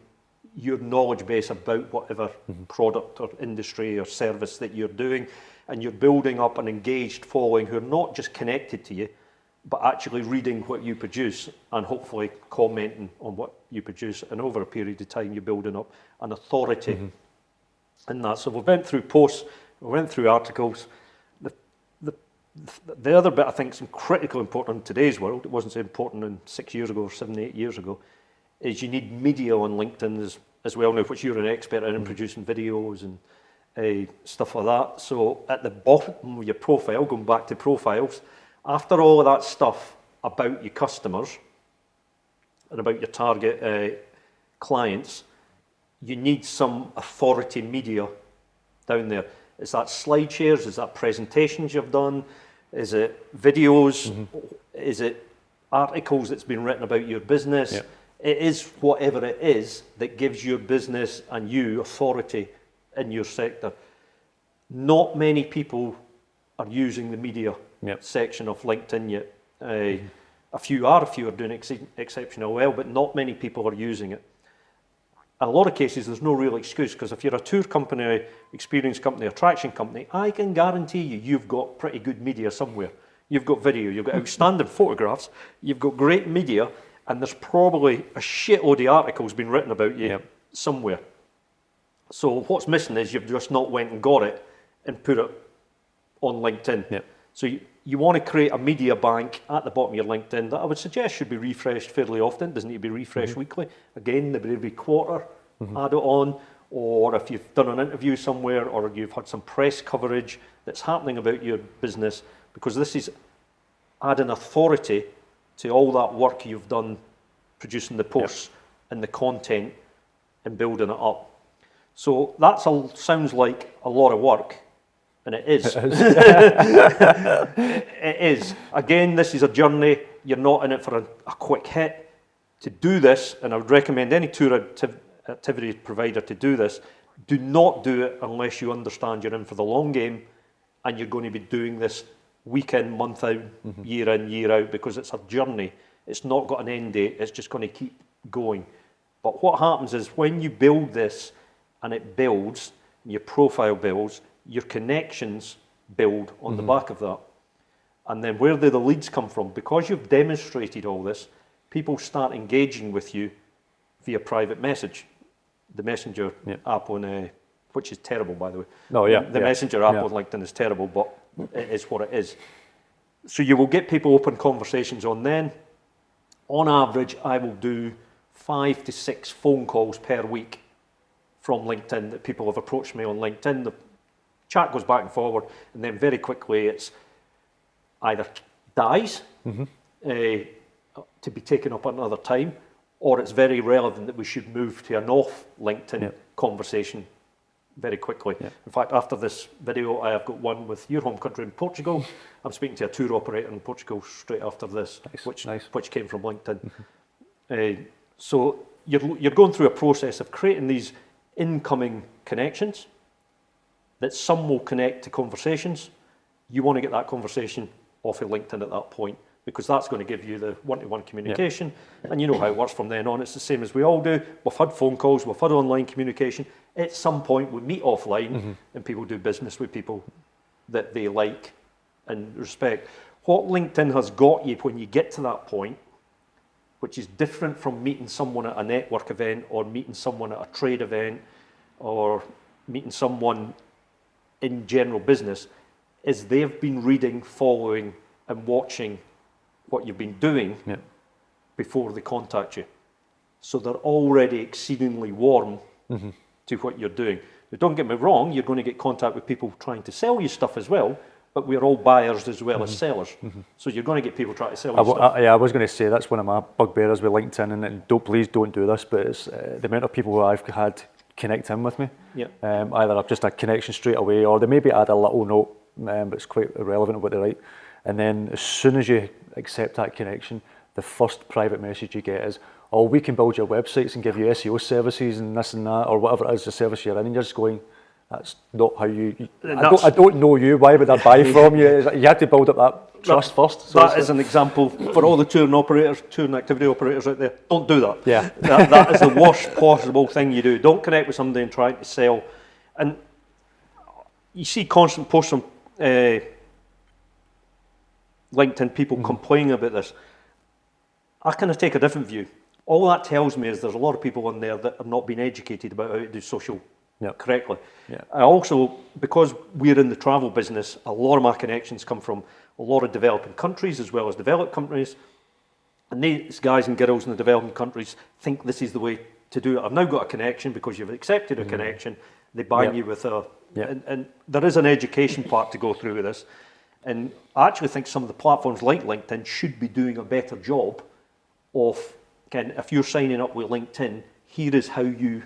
Speaker 2: your knowledge base about whatever product or industry or service that you're doing, and you're building up an engaged following who are not just connected to you, but actually reading what you produce and hopefully commenting on what you produce. And over a period of time, you're building up an authority in that. So we went through posts, we went through articles. The other bit I think is critically important in today's world, it wasn't so important in 6 years ago or 7, 8 years ago, is you need media on LinkedIn as well now, which you're an expert in producing videos and stuff like that. So at the bottom of your profile, going back to profiles, after all of that stuff about your customers and about your target clients, you need some authority media down there. Is that slide shares? Is that presentations you've done? Is it videos? Is it articles that's been written about your business?
Speaker 3: Yep.
Speaker 2: It is whatever it is that gives your business and you authority in your sector. Not many people are using the media section of LinkedIn yet. A few are doing exceptionally well, but not many people are using it. In a lot of cases, there's no real excuse, because if you're a tour company, experience company, attraction company, I can guarantee you've got pretty good media somewhere. You've got video, you've got outstanding photographs, you've got great media, and there's probably a shitload of articles being written about you somewhere. So what's missing is you've just not went and got it and put it on LinkedIn. So you want to create a media bank at the bottom of your LinkedIn that I would suggest should be refreshed fairly often. It doesn't need to be refreshed weekly. Again, every quarter, add it on. Or if you've done an interview somewhere, or you've had some press coverage that's happening about your business, because this is adding authority to all that work you've done producing the posts and the content and building it up. So that sounds like a lot of work. And it is. It is. Again, this is a journey. You're not in it for a quick hit. To do this, and I would recommend any tour activity provider to do this, do not do it unless you understand you're in for the long game and you're going to be doing this week in, month out, year in, year out, because it's a journey. It's not got an end date. It's just going to keep going. But what happens is when you build this and it builds, and your profile builds, your connections build on the back of that. And then where do the leads come from? Because you've demonstrated all this, people start engaging with you via private message. The Messenger app on, which is terrible, by the way. The Messenger app on LinkedIn is terrible, but it is what it is. So you will get people open conversations on then. On average, I will do 5 to 6 phone calls per week from LinkedIn that people have approached me on LinkedIn. The chat goes back and forward, and then very quickly it's either dies to be taken up another time, or it's very relevant that we should move to an off LinkedIn conversation very quickly. In fact, after this video, I have got one with your home country in Portugal. I'm speaking to a tour operator in Portugal straight after this, which came from LinkedIn. So you're going through a process of creating these incoming connections that some will connect to conversations. You want to get that conversation off of LinkedIn at that point, because that's going to give you the one-to-one communication, and you know how it works from then on. It's the same as we all do. We've had phone calls, we've had online communication. At some point we meet offline and people do business with people that they like and respect. What LinkedIn has got you when you get to that point, which is different from meeting someone at a network event or meeting someone at a trade event or meeting someone in general business, is they've been reading, following and watching what you've been doing before they contact you. So they're already exceedingly warm to what you're doing. Now, don't get me wrong, you're going to get contact with people trying to sell you stuff as well, but we're all buyers as well as sellers. So you're going to get people trying to sell you stuff.
Speaker 3: I was going to say that's one of my bugbears with LinkedIn, and please don't do this, but it's the amount of people who I've had connect in with me. Either I've just had connection straight away, or they maybe add a little note, but it's quite irrelevant of what they write. And then as soon as you accept that connection, the first private message you get is, oh, we can build your websites and give you SEO services and this and that, or whatever it is the service you're in, and you're just going, that's not how I don't know you, why would I buy from you? You have to build up that trust first.
Speaker 2: So that is an example for all the touring activity operators out there. Don't do that.
Speaker 3: Yeah.
Speaker 2: that is the worst possible thing you do. Don't connect with somebody and try to sell. And you see constant posts on LinkedIn, people complaining about this. I kind of take a different view. All that tells me is there's a lot of people on there that have not been educated about how to do social correctly. I also, because we're in the travel business, a lot of my connections come from a lot of developing countries as well as developed countries. And these guys and girls in the developing countries think this is the way to do it. I've now got a connection because you've accepted a connection. They bind you with a... And there is an education part to go through with this. And I actually think some of the platforms like LinkedIn should be doing a better job of, again, if you're signing up with LinkedIn, here is how you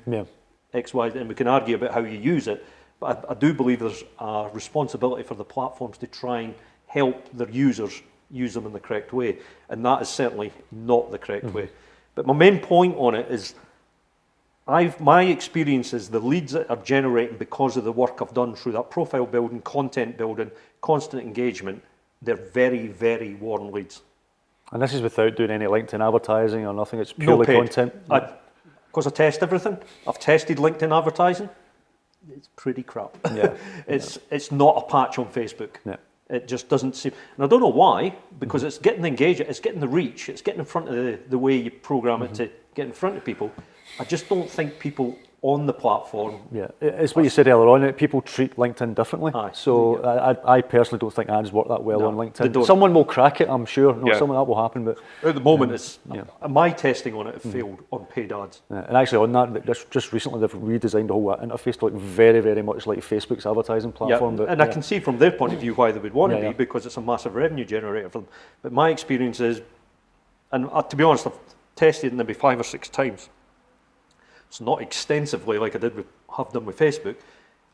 Speaker 2: X, Y, and we can argue about how you use it, but I do believe there's a responsibility for the platforms to try and help their users use them in the correct way, and that is certainly not the correct way. But my main point on it is, my experience is the leads that are generating because of the work I've done through that profile building, content building, constant engagement, they're very, very warm leads.
Speaker 3: And this is without doing any LinkedIn advertising or nothing, it's purely content?
Speaker 2: Because I test everything. I've tested LinkedIn advertising. It's pretty crap. It's not a patch on Facebook. It just doesn't seem, and I don't know why, because it's getting the engagement, it's getting the reach, it's getting in front of the way you program it to get in front of people. I just don't think people on the platform...
Speaker 3: It's what you said earlier on, people treat LinkedIn differently. So I personally don't think ads work that well on LinkedIn. Someone will crack it, I'm sure. Something that will happen, but...
Speaker 2: At the moment, it's my testing on it failed on paid ads.
Speaker 3: And actually on that, just recently they've redesigned the whole interface to look very, very much like Facebook's advertising platform.
Speaker 2: And I can see from their point of view why they would want to be, because it's a massive revenue generator for them. But my experience is, and to be honest, I've tested it maybe 5 or 6 times. It's not extensively like I have done with Facebook.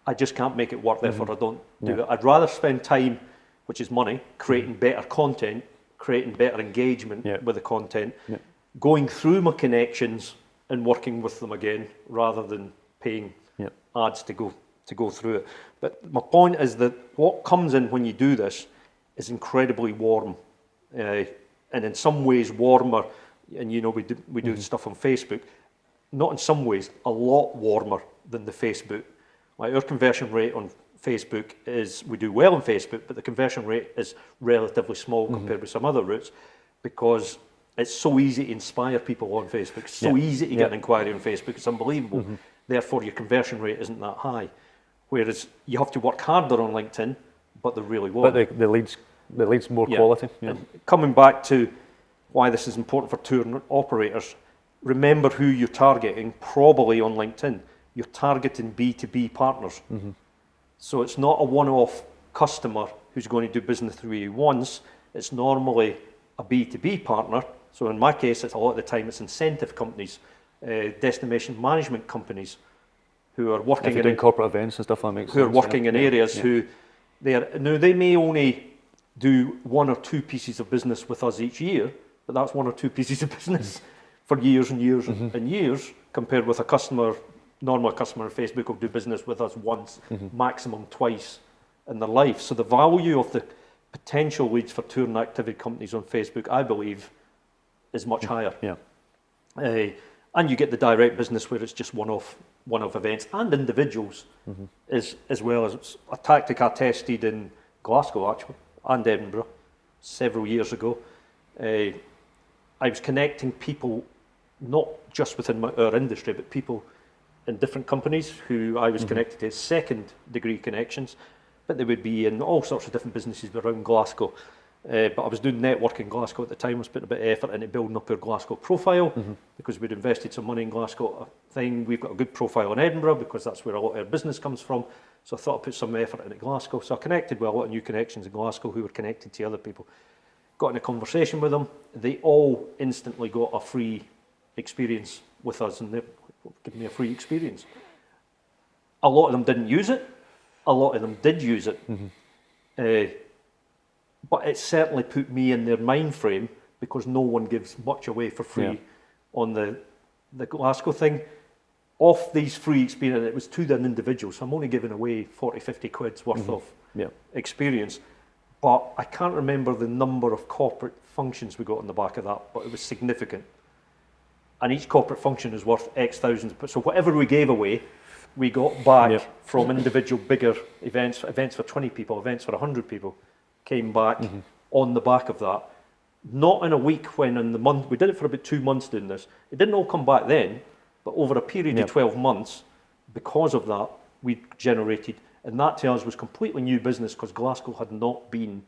Speaker 2: I just can't make it work, therefore I don't do it. I'd rather spend time, which is money, creating better content, creating better engagement with the content, going through my connections and working with them again, rather than paying ads to go through it. But my point is that what comes in when you do this is incredibly warm, and in some ways warmer. And we do stuff on Facebook. Not in some ways, a lot warmer than the Facebook. Like our conversion rate on Facebook is, we do well on Facebook, but the conversion rate is relatively small compared with some other routes, because it's so easy to inspire people on Facebook. It's so easy to get an inquiry on Facebook, it's unbelievable. Therefore, your conversion rate isn't that high. Whereas you have to work harder on LinkedIn, but they're really warm.
Speaker 3: But the leads more quality.
Speaker 2: And coming back to why this is important for tour operators, remember who you're targeting, probably on LinkedIn. You're targeting B2B partners. So it's not a one-off customer who's going to do business with you once. It's normally a B2B partner. So in my case, it's a lot of the time it's incentive companies, destination management companies who are working
Speaker 3: in corporate events and stuff, that makes sense.
Speaker 2: Who are working in areas who they may only do 1 or 2 pieces of business with us each year, but that's 1 or 2 pieces of business for years and years and years, compared with normal customer on Facebook will do business with us once, maximum twice in their life. So the value of the potential leads for touring activity companies on Facebook, I believe, is much higher. And you get the direct business where it's just one-off events, and individuals as well. As a tactic I tested in Glasgow, actually, and Edinburgh several years ago. I was connecting people not just within our industry, but people in different companies who I was connected to as second degree connections. but they would be in all sorts of different businesses around Glasgow. But I was doing network in Glasgow at the time. I was putting a bit of effort into building up our Glasgow profile because we'd invested some money in Glasgow. We've got a good profile in Edinburgh because that's where a lot of our business comes from. So I thought I'd put some effort into Glasgow. So I connected with a lot of new connections in Glasgow who were connected to other people. Got in a conversation with them. They all instantly got a free experience with us, and they giving me a free experience. A lot of them didn't use it. A lot of them did use it. But it certainly put me in their mind frame because no one gives much away for free on the Glasgow thing. Off these free experience, it was to an individual, so I'm only giving away 40, 50 quid's worth of experience. But I can't remember the number of corporate functions we got on the back of that, but it was significant. And each corporate function is worth X thousands. So whatever we gave away, we got back from individual bigger events for 20 people, events for 100 people, came back on the back of that. Not in a week, when in the month, we did it for about 2 months doing this. It didn't all come back then, but over a period of 12 months, because of that, we generated, and that to us was completely new business because Glasgow had not been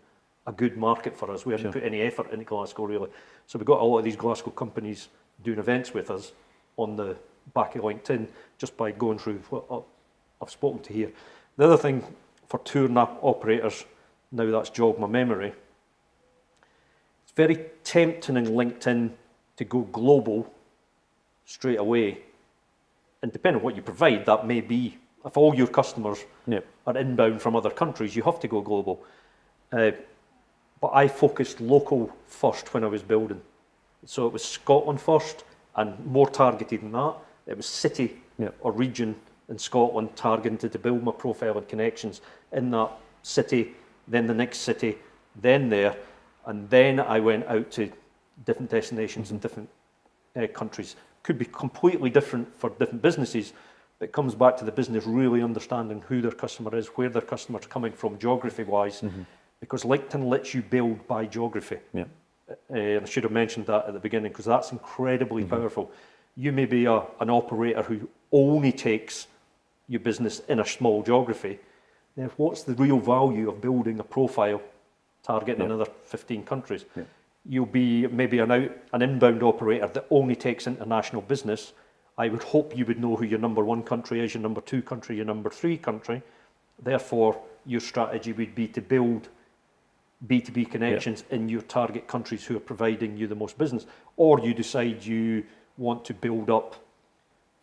Speaker 2: a good market for us. We hadn't put any effort into Glasgow really. So we got a lot of these Glasgow companies doing events with us on the back of LinkedIn just by going through what I've spoken to here. The other thing for tour operators, now that's jogged my memory, it's very tempting in LinkedIn to go global straight away. And depending on what you provide, that may be, if all your customers are inbound from other countries, you have to go global. But I focused local first when I was building. So it was Scotland first and more targeted than that. It was city or region in Scotland targeted to build my profile and connections in that city, then the next city, then there. And then I went out to different destinations in different countries. Could be completely different for different businesses, but it comes back to the business really understanding who their customer is, where their customer's coming from geography-wise, because LinkedIn lets you build by geography. And I should have mentioned that at the beginning because that's incredibly powerful. You may be an operator who only takes your business in a small geography. Then what's the real value of building a profile targeting another 15 countries? You'll be maybe an inbound operator that only takes international business. I would hope you would know who your number 1 country is, your number 2 country, your number 3 country. Therefore, your strategy would be to build B2B connections in your target countries who are providing you the most business. Or you decide you want to build up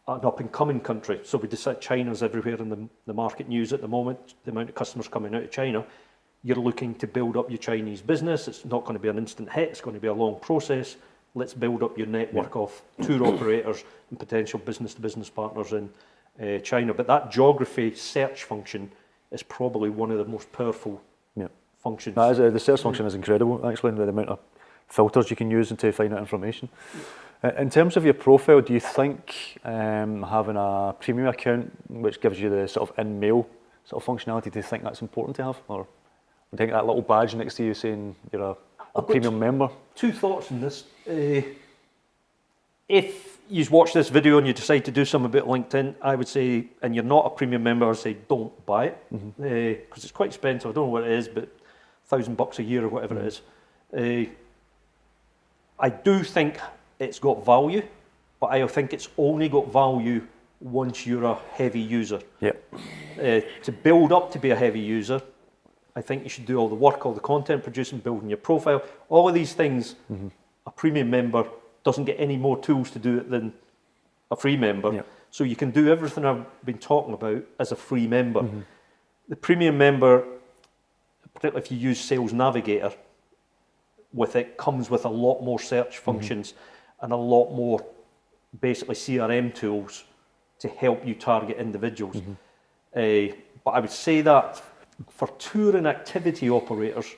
Speaker 2: an up-and-coming country. So we decide China's everywhere in the market news at the moment, the amount of customers coming out of China. You're looking to build up your Chinese business. It's not going to be an instant hit. It's going to be a long process. Let's build up your network of tour operators and potential business-to-business partners in China. But that geography search function is probably one of the most powerful functions.
Speaker 3: The search function is incredible, actually, the amount of filters you can use to find that information. In terms of your profile, do you think having a premium account, which gives you the sort of in-mail sort of functionality, do you think that's important to have? Or do you think that little badge next to you saying you're a premium member?
Speaker 2: 2 thoughts on this. If you watch this video and you decide to do something about LinkedIn, I would say, and you're not a premium member, I would say don't buy it because it's quite expensive. I don't know what it is, but $1,000 a year or whatever it is. I do think it's got value, but I think it's only got value once you're a heavy user. To build up to be a heavy user, I think you should do all the work, all the content producing, building your profile, all of these things. A premium member doesn't get any more tools to do it than a free member. So you can do everything I've been talking about as a free member. The premium member, particularly if you use Sales Navigator, with it comes with a lot more search functions and a lot more basically CRM tools to help you target individuals. But I would say that for tour and activity operators,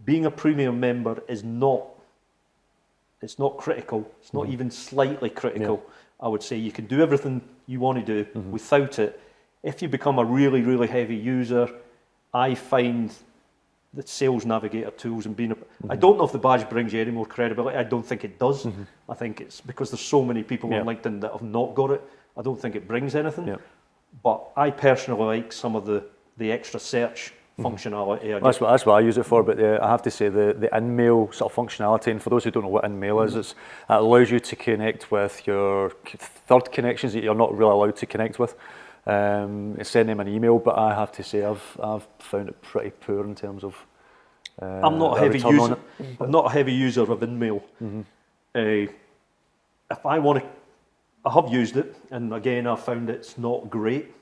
Speaker 2: being a premium member is not critical. It's not even slightly critical. I would say you can do everything you want to do without it. If you become a really, really heavy user, I find the Sales Navigator tools and being I don't know if the badge brings you any more credibility. I don't think it does. I think it's because there's so many people on LinkedIn that have not got it. I don't think it brings anything. But I personally like some of the extra search functionality.
Speaker 3: That's what I use it for, but I have to say the in-mail sort of functionality, and for those who don't know what in-mail is, it allows you to connect with your third connections that you're not really allowed to connect with. Send them an email, but I have to say I've found it pretty poor in terms of
Speaker 2: I'm not a heavy user. I'm not a heavy user of in-mail. If I want to, I have used it, and again I found it's not great.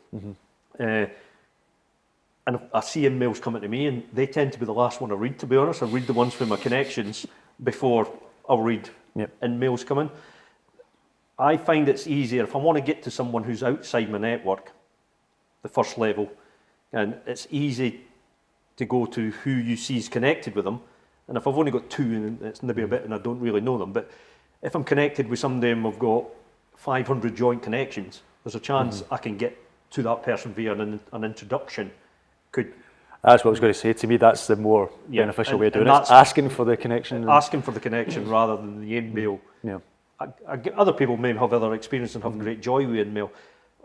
Speaker 2: And I see in-mails coming to me, and they tend to be the last one I read. To be honest, I read the ones from my connections before I'll read in-mails coming. I find it's easier if I want to get to someone who's outside my network, the first level, and it's easy to go to who you see is connected with them. And if I've only got two, and it's maybe a bit, and I don't really know them, but if I'm connected with somebody and we've got 500 joint connections, there's a chance I can get to that person via an introduction.
Speaker 3: That's what I was going to say. To me, that's the more beneficial way of doing it. Asking for the connection.
Speaker 2: Asking for the connection rather than the in-mail. Other people may have other experience and have great joy with in-mail,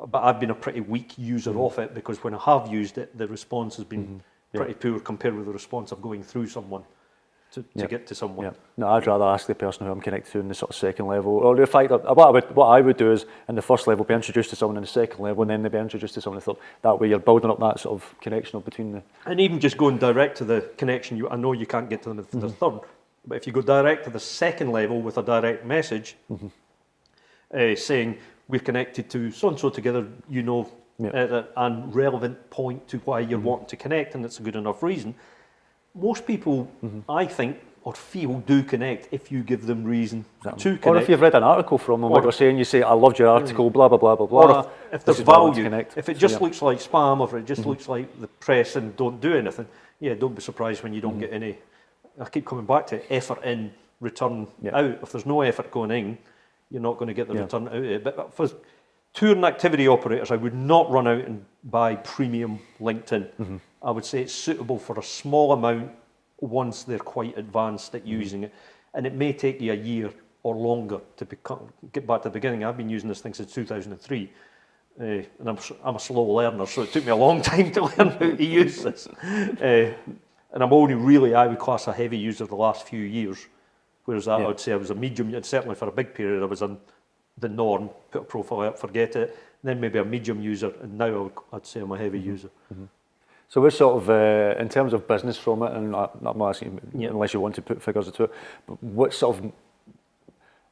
Speaker 2: but I've been a pretty weak user of it, because when I have used it, the response has been pretty poor compared with the response of going through someone to get to someone.
Speaker 3: No, I'd rather ask the person who I'm connected to in the sort of second level. Or in fact, what I would do is in the first level be introduced to someone in the second level, and then they'd be introduced to someone in the third. That way you're building up that sort of connection between the...
Speaker 2: And even just going direct to the connection, I know you can't get to them in the third, but if you go direct to the second level with a direct message saying, we're connected to so-and-so together, at an relevant point to why you're wanting to connect, and it's a good enough reason. Most people, I think, or feel, do connect if you give them reason to connect.
Speaker 3: Or if you've read an article from them, like we're saying, you say, I loved your article, blah, blah, blah, blah, blah.
Speaker 2: Or if there's value, if it just looks like spam, or if it just looks like the press and don't do anything, don't be surprised when you don't get any. I keep coming back to effort in, return out. If there's no effort going in, you're not going to get the return out of it. But for tour and activity operators, I would not run out and buy premium LinkedIn. I would say it's suitable for a small amount once they're quite advanced at using it. And it may take you a year or longer to get back to the beginning. I've been using this thing since 2003. And I'm a slow learner, so it took me a long time to learn how to use this. And I'm only really, I would class a heavy user the last few years. Whereas I would say I was a medium, and certainly for a big period, I was on the norm, put a profile up, forget it, and then maybe a medium user, and now I'd say I'm a heavy user.
Speaker 3: So we're sort of, in terms of business from it, and I'm not asking unless you want to put figures into it, but what sort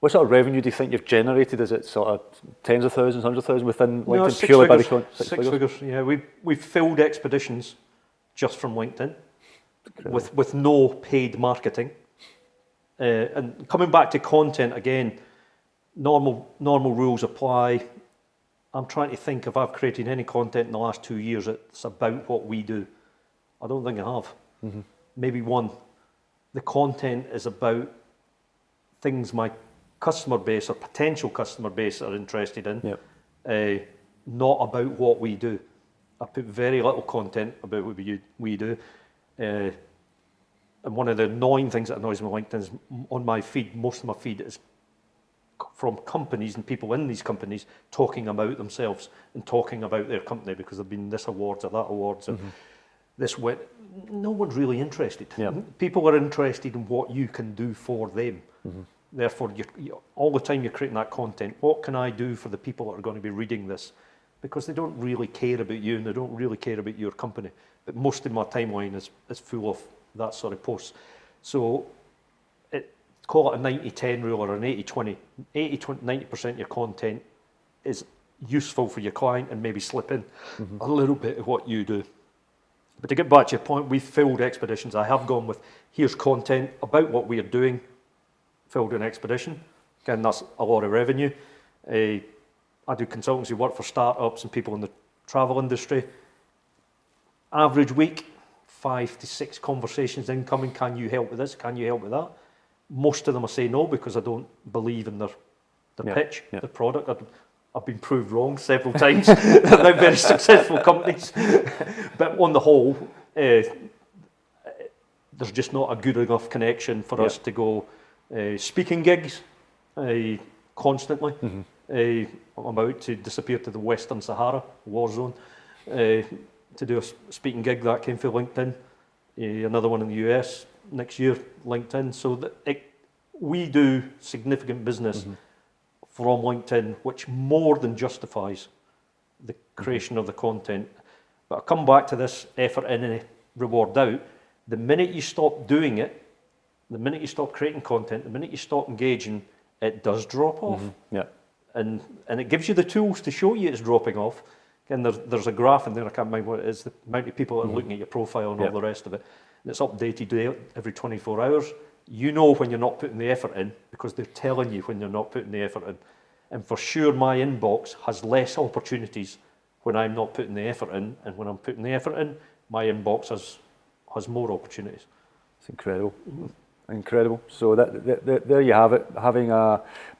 Speaker 3: of revenue do you think you've generated? Is it sort of tens of thousands, 100,000 within LinkedIn, purely by the
Speaker 2: six figures? Yeah, we've filled expeditions just from LinkedIn with no paid marketing. And coming back to content again, normal rules apply. I'm trying to think if I've created any content in the last 2 years that's about what we do. I don't think I have. Maybe one. The content is about things my customer base or potential customer base are interested in, not about what we do. I put very little content about what we do. And one of the annoying things that annoys me on LinkedIn is on my feed, most of my feed is from companies and people in these companies talking about themselves and talking about their company because they've been this awards or that awards and this went. No one's really interested. People are interested in what you can do for them. Therefore, all the time you're creating that content, what can I do for the people that are going to be reading this? Because they don't really care about you and they don't really care about your company. But most of my timeline is full of that sort of posts. So call it a 90-10 rule or an 80-20. 90% of your content is useful for your client and maybe slip in a little bit of what you do. But to get back to your point, we've filled expeditions. I have gone with, here's content about what we are doing, filled an expedition. Again, that's a lot of revenue. I do consultancy work for startups and people in the travel industry. Average week, 5 to 6 conversations incoming. Can you help with this? Can you help with that? Most of them I say no because I don't believe in the pitch, the product. I've been proved wrong several times. They're very successful companies. But on the whole, there's just not a good enough connection for us to go speaking gigs constantly. I'm about to disappear to the Western Sahara, war zone. to do a speaking gig that came through LinkedIn. Another one in the US next year, LinkedIn. So we do significant business from LinkedIn, which more than justifies the creation of the content. But I'll come back to this effort in and reward out. The minute you stop doing it, the minute you stop creating content, the minute you stop engaging, it does drop off.
Speaker 3: Yeah.
Speaker 2: And it gives you the tools to show you it's dropping off. And there's a graph in there, I can't remember what it is, the amount of people that are looking at your profile and all the rest of it. And it's updated every 24 hours. You know when you're not putting the effort in because they're telling you when you're not putting the effort in. And for sure my inbox has less opportunities when I'm not putting the effort in, and when I'm putting the effort in, my inbox has more opportunities.
Speaker 3: It's incredible. Incredible. So there you have it,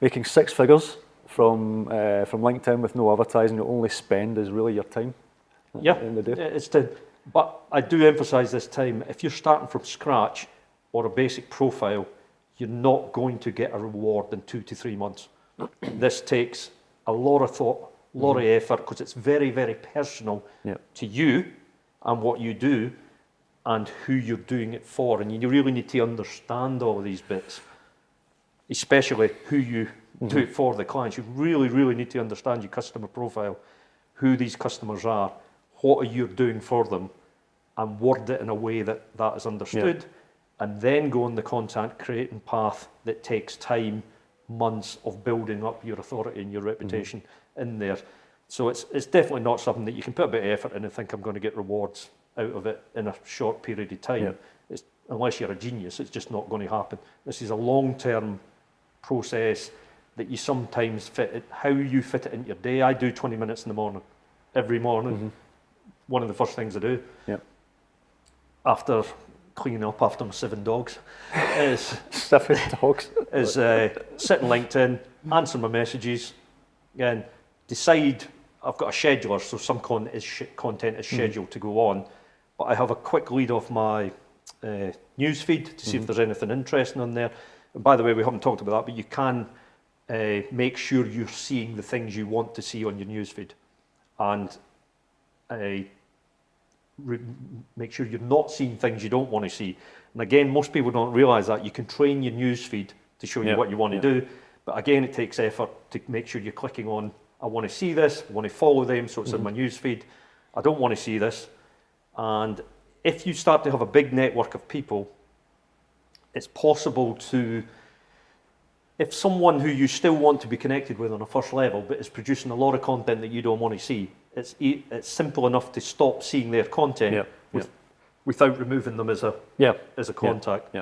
Speaker 3: making 6 figures from LinkedIn with no advertising. The only spend is really your time.
Speaker 2: Yeah, but I do emphasise this time, if you're starting from scratch or a basic profile, you're not going to get a reward in 2 to 3 months. This takes a lot of thought, a lot of effort, because it's very, very personal to you and what you do and who you're doing it for. And you really need to understand all of these bits, especially who you do it for, the clients. You really, really need to understand your customer profile, who these customers are, what are you doing for them, and word it in a way that is understood, and then go on the content creating path that takes time, months of building up your authority and your reputation in there. So it's definitely not something that you can put a bit of effort in and think I'm going to get rewards out of it in a short period of time. Unless you're a genius, it's just not going to happen. This is a long-term process that you sometimes fit it, how you fit it into your day. I do 20 minutes in the morning, every morning. One of the first things I do after cleaning up after my 7 dogs is
Speaker 3: 7 dogs
Speaker 2: is sit in LinkedIn, answer my messages, and decide. I've got a scheduler, so some content is scheduled to go on, but I have a quick lead off my news feed to see if there's anything interesting on there. And by the way, we haven't talked about that, but you can make sure you're seeing the things you want to see on your news feed, and make sure you're not seeing things you don't want to see. And again, most people don't realise that. You can train your news feed to show you what you want to do, but again, it takes effort to make sure you're clicking on, I want to see this, I want to follow them, so it's in my news feed. I don't want to see this. And if you start to have a big network of people, it's possible to, if someone who you still want to be connected with on a first level, but is producing a lot of content that you don't want to see, it's simple enough to stop seeing their content without removing them as a contact.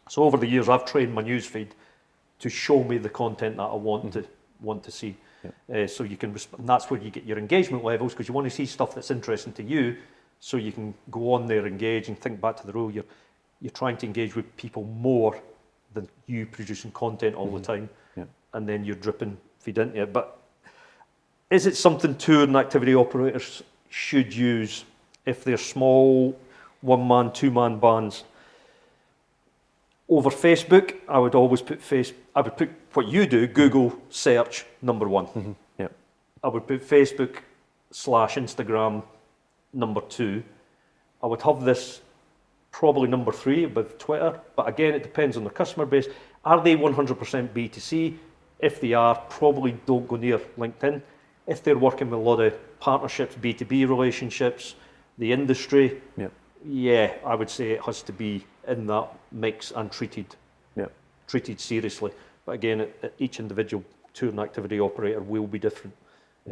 Speaker 2: So over the years, I've trained my news feed to show me the content that I want to see. So you can, and that's where you get your engagement levels, because you want to see stuff that's interesting to you, so you can go on there, engage, and think back to the rule. You're trying to engage with people more than you producing content all the time, and then you're dripping feed into it. But is it something tour and activity operators should use if they're small 1-man, 2-man bands? Over Facebook, I would always put I would put what you do, Google search number 1. I would put Facebook / Instagram number 2. I would have this probably number 3 with Twitter, but again, it depends on the customer base. Are they 100% B2C? If they are, probably don't go near LinkedIn. If they're working with a lot of partnerships, B2B relationships, the industry, I would say it has to be in that mix and treated seriously. But again, each individual tour and activity operator will be different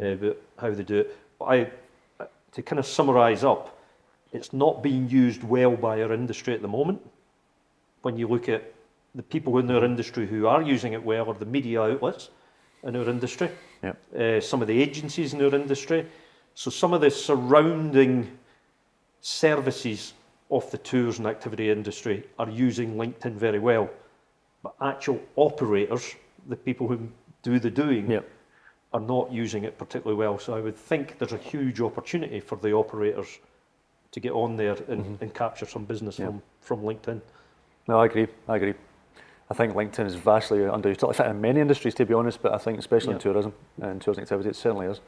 Speaker 2: about how they do it. But to kind of summarise up, it's not being used well by our industry at the moment. When you look at the people in our industry who are using it well, are the media outlets in our industry, some of the agencies in our industry. So some of the surrounding services of the tours and activity industry are using LinkedIn very well. But actual operators, the people who do the doing, are not using it particularly well. So I would think there's a huge opportunity for the operators to get on there and capture some business from LinkedIn.
Speaker 3: No, I agree. I think LinkedIn is vastly underutilized in many industries, to be honest, but I think especially in tourism and tourism activity, it certainly is.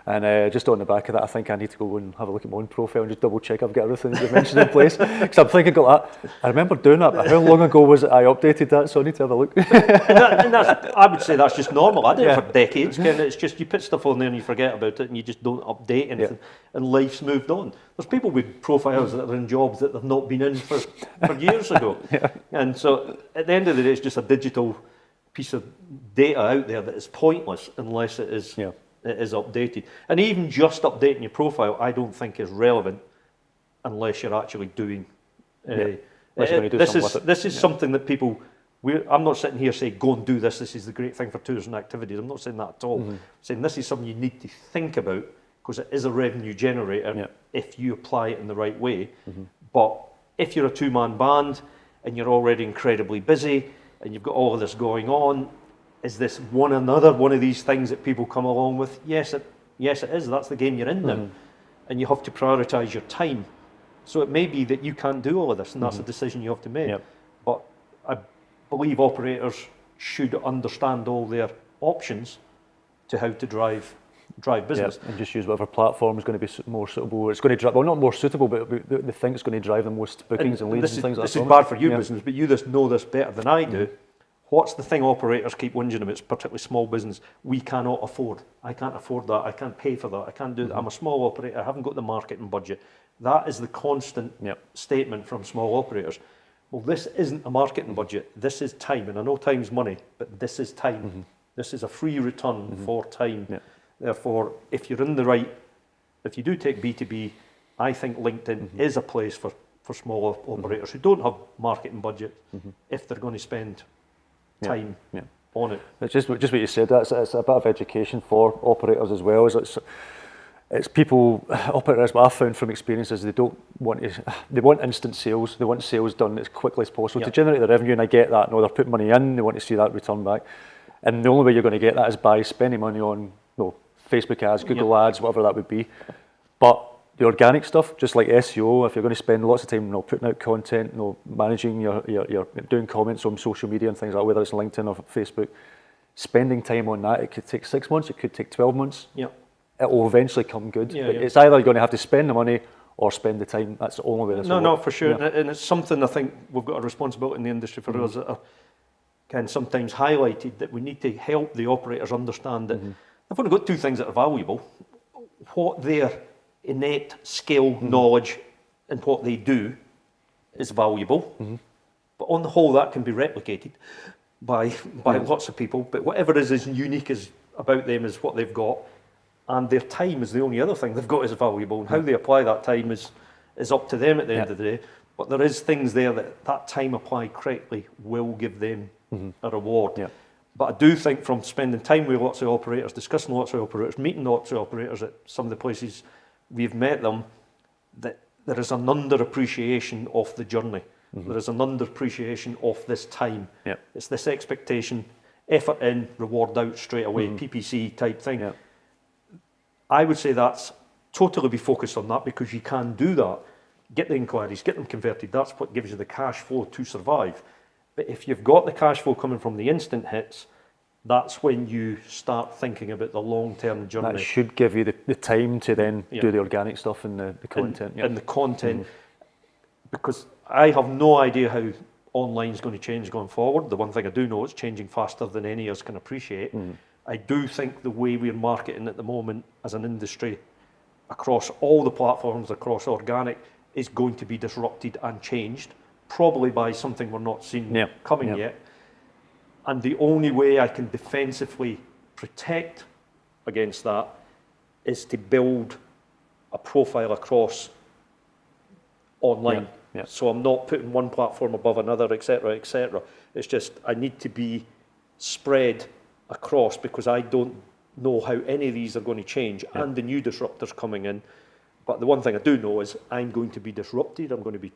Speaker 3: And just on the back of that, I think I need to go and have a look at my own profile and just double check I've got everything that you mentioned in place. Because I'm thinking, I remember doing that, but how long ago was it I updated that? So I need to have a look.
Speaker 2: and I would say that's just normal. I did it for decades. It's just you put stuff on there and you forget about it and you just don't update anything, and life's moved on. There's people with profiles that are in jobs that they've not been in for years ago. And so at the end of the day, it's just a digital piece of data out there that is pointless unless it is updated. And even just updating your profile, I don't think is relevant unless you're actually doing. This is something that people. I'm not sitting here saying go and do this. This is the great thing for tourism activities. I'm not saying that at all. I'm saying this is something you need to think about because it is a revenue generator if you apply it in the right way. But if you're a two-man band and you're already incredibly busy and you've got all of this going on, is this one of these things that people come along with? Yes, it is. That's the game you're in now. And you have to prioritise your time. So it may be that you can't do all of this, and that's a decision you have to make. But I believe operators should understand all their options to how to drive business.
Speaker 3: And just use whatever platform is going to be more suitable. It's going to drive, well, not more suitable, but they think it's going to drive the most bookings and leads and things like that.
Speaker 2: This is bad for your business, but you know this better than I do. What's the thing operators keep whinging about, particularly small business? We cannot afford. I can't afford that. I can't pay for that. I can't do that. I'm a small operator. I haven't got the marketing budget. That is the constant statement from small operators. Well, this isn't a marketing budget. This is time. And I know time's money, but this is time. This is a free return for time. Therefore, if you're in the right, if you do take B2B, I think LinkedIn is a place for small operators who don't have marketing budget if they're going to spend time on it.
Speaker 3: It's just what you said. It's a bit of education for operators as well. It's people, operators, what I've found from experiences, they want instant sales. They want sales done as quickly as possible to generate the revenue, and I get that. No, they're putting money in, they want to see that return back. And the only way you're going to get that is by spending money on Facebook ads, Google ads, whatever that would be. But the organic stuff, just like SEO, if you're going to spend lots of time putting out content, managing your doing comments on social media and things like that, whether it's LinkedIn or Facebook, spending time on that, it could take 6 months, it could take 12 months. It will eventually come good. It's either you're going to have to spend the money or spend the time. That's the only way this will work.
Speaker 2: For sure. And it's something I think we've got a responsibility in the industry for us that are kind of sometimes highlighted, that we need to help the operators understand that they've only got two things that are valuable. What their innate skill, knowledge, and what they do is valuable. But on the whole, that can be replicated by lots of people. But whatever is as unique as about them is what they've got. And their time is the only other thing they've got is valuable. And how they apply that time is up to them at the end of the day. But there is things there that time applied correctly will give them a reward. But I do think from spending time with lots of operators, discussing lots of operators, meeting lots of operators at some of the places we've met them, that there is an underappreciation of the journey. There is an underappreciation of this time. It's this expectation, effort in, reward out straight away, PPC type thing. I would say that's totally be focused on that, because you can do that. Get the inquiries, get them converted. That's what gives you the cash flow to survive. But if you've got the cash flow coming from the instant hits, that's when you start thinking about the long-term journey.
Speaker 3: That should give you the time to then do the organic stuff and the content.
Speaker 2: And the content, because I have no idea how online is going to change going forward. The one thing I do know, it's changing faster than any of us can appreciate. I do think the way we're marketing at the moment as an industry across all the platforms, across organic, is going to be disrupted and changed, probably by something we're not seeing coming yet. And the only way I can defensively protect against that is to build a profile across online. So I'm not putting one platform above another, etc., etc. It's just I need to be spread across, because I don't know how any of these are going to change, and the new disruptors coming in. But the one thing I do know is I'm going to be disrupted, I'm going to be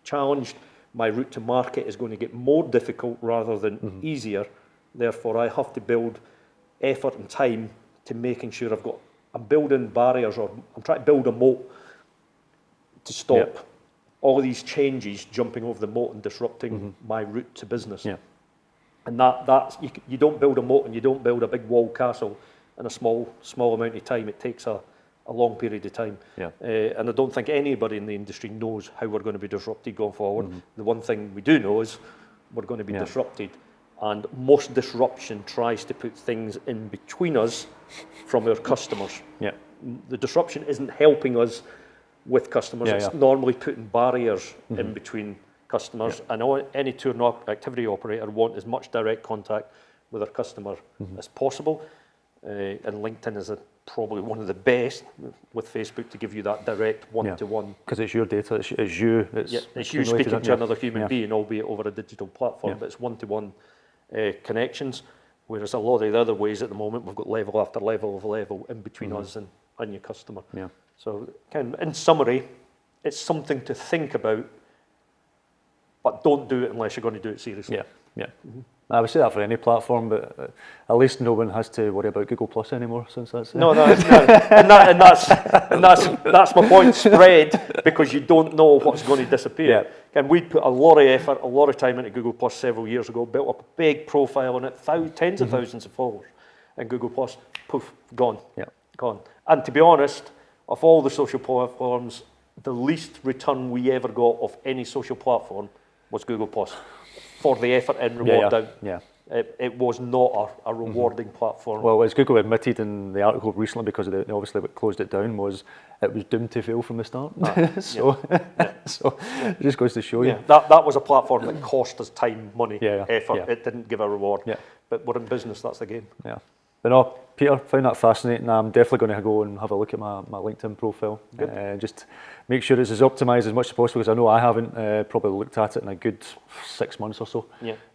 Speaker 2: challenged, my route to market is going to get more difficult rather than easier. Therefore, I have to build effort and time to making sure I'm building barriers, or I'm trying to build a moat to stop all of these changes jumping over the moat and disrupting my route to business. And that's you don't build a moat and you don't build a big walled castle in a small amount of time. It takes a long period of time.
Speaker 3: Yeah.
Speaker 2: And I don't think anybody in the industry knows how we're going to be disrupted going forward. The one thing we do know is we're going to be disrupted. And most disruption tries to put things in between us from our customers.
Speaker 3: Yeah.
Speaker 2: The disruption isn't helping us with customers. It's normally putting barriers in between customers. And any tour and activity operator want as much direct contact with their customer as possible. And LinkedIn is probably one of the best with Facebook to give you that direct one-to-one.
Speaker 3: Because it's your data, it's you.
Speaker 2: It's you speaking to another human being, albeit over a digital platform, but it's one-to-one connections. Whereas a lot of the other ways at the moment, we've got level after level of level in between us and your customer.
Speaker 3: Yeah.
Speaker 2: So in summary, it's something to think about, but don't do it unless you're going to do it seriously.
Speaker 3: Yeah. I would say that for any platform, but at least no one has to worry about Google Plus anymore since that's
Speaker 2: no, and that's my point. Spread, because you don't know what's going to disappear. And we put a lot of effort, a lot of time into Google Plus several years ago, built up a big profile on it, tens of thousands of followers, and Google Plus, poof, gone. Gone. And to be honest, of all the social platforms, the least return we ever got of any social platform was Google Plus. For the effort and reward down. It was not a rewarding platform.
Speaker 3: Well, as Google admitted in the article recently, because they obviously closed it down, was it was doomed to fail from the start. So it just goes to show you.
Speaker 2: That was a platform that cost us time, money, effort.
Speaker 3: Yeah.
Speaker 2: It didn't give a reward. But we're in business, that's the game.
Speaker 3: Yeah. But no, Peter, found that fascinating. I'm definitely going to go and have a look at my LinkedIn profile. Just make sure it's as optimised as much as possible, because I know I haven't probably looked at it in a good 6 months or so.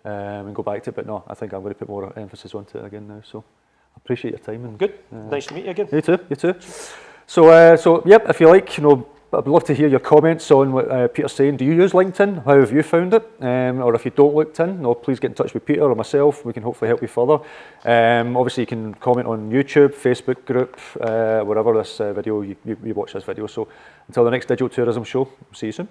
Speaker 3: And go back to it. But no, I think I'm going to put more emphasis onto it again now. So I appreciate your time. And,
Speaker 2: good. Nice to meet you again.
Speaker 3: You too. So yep, if you like, I'd love to hear your comments on what Peter's saying. Do you use LinkedIn? How have you found it? Or if you don't LinkedIn, please get in touch with Peter or myself. We can hopefully help you further. Obviously, you can comment on YouTube, Facebook group, wherever this video you watch this video. So until the next Digital Tourism show, see you soon.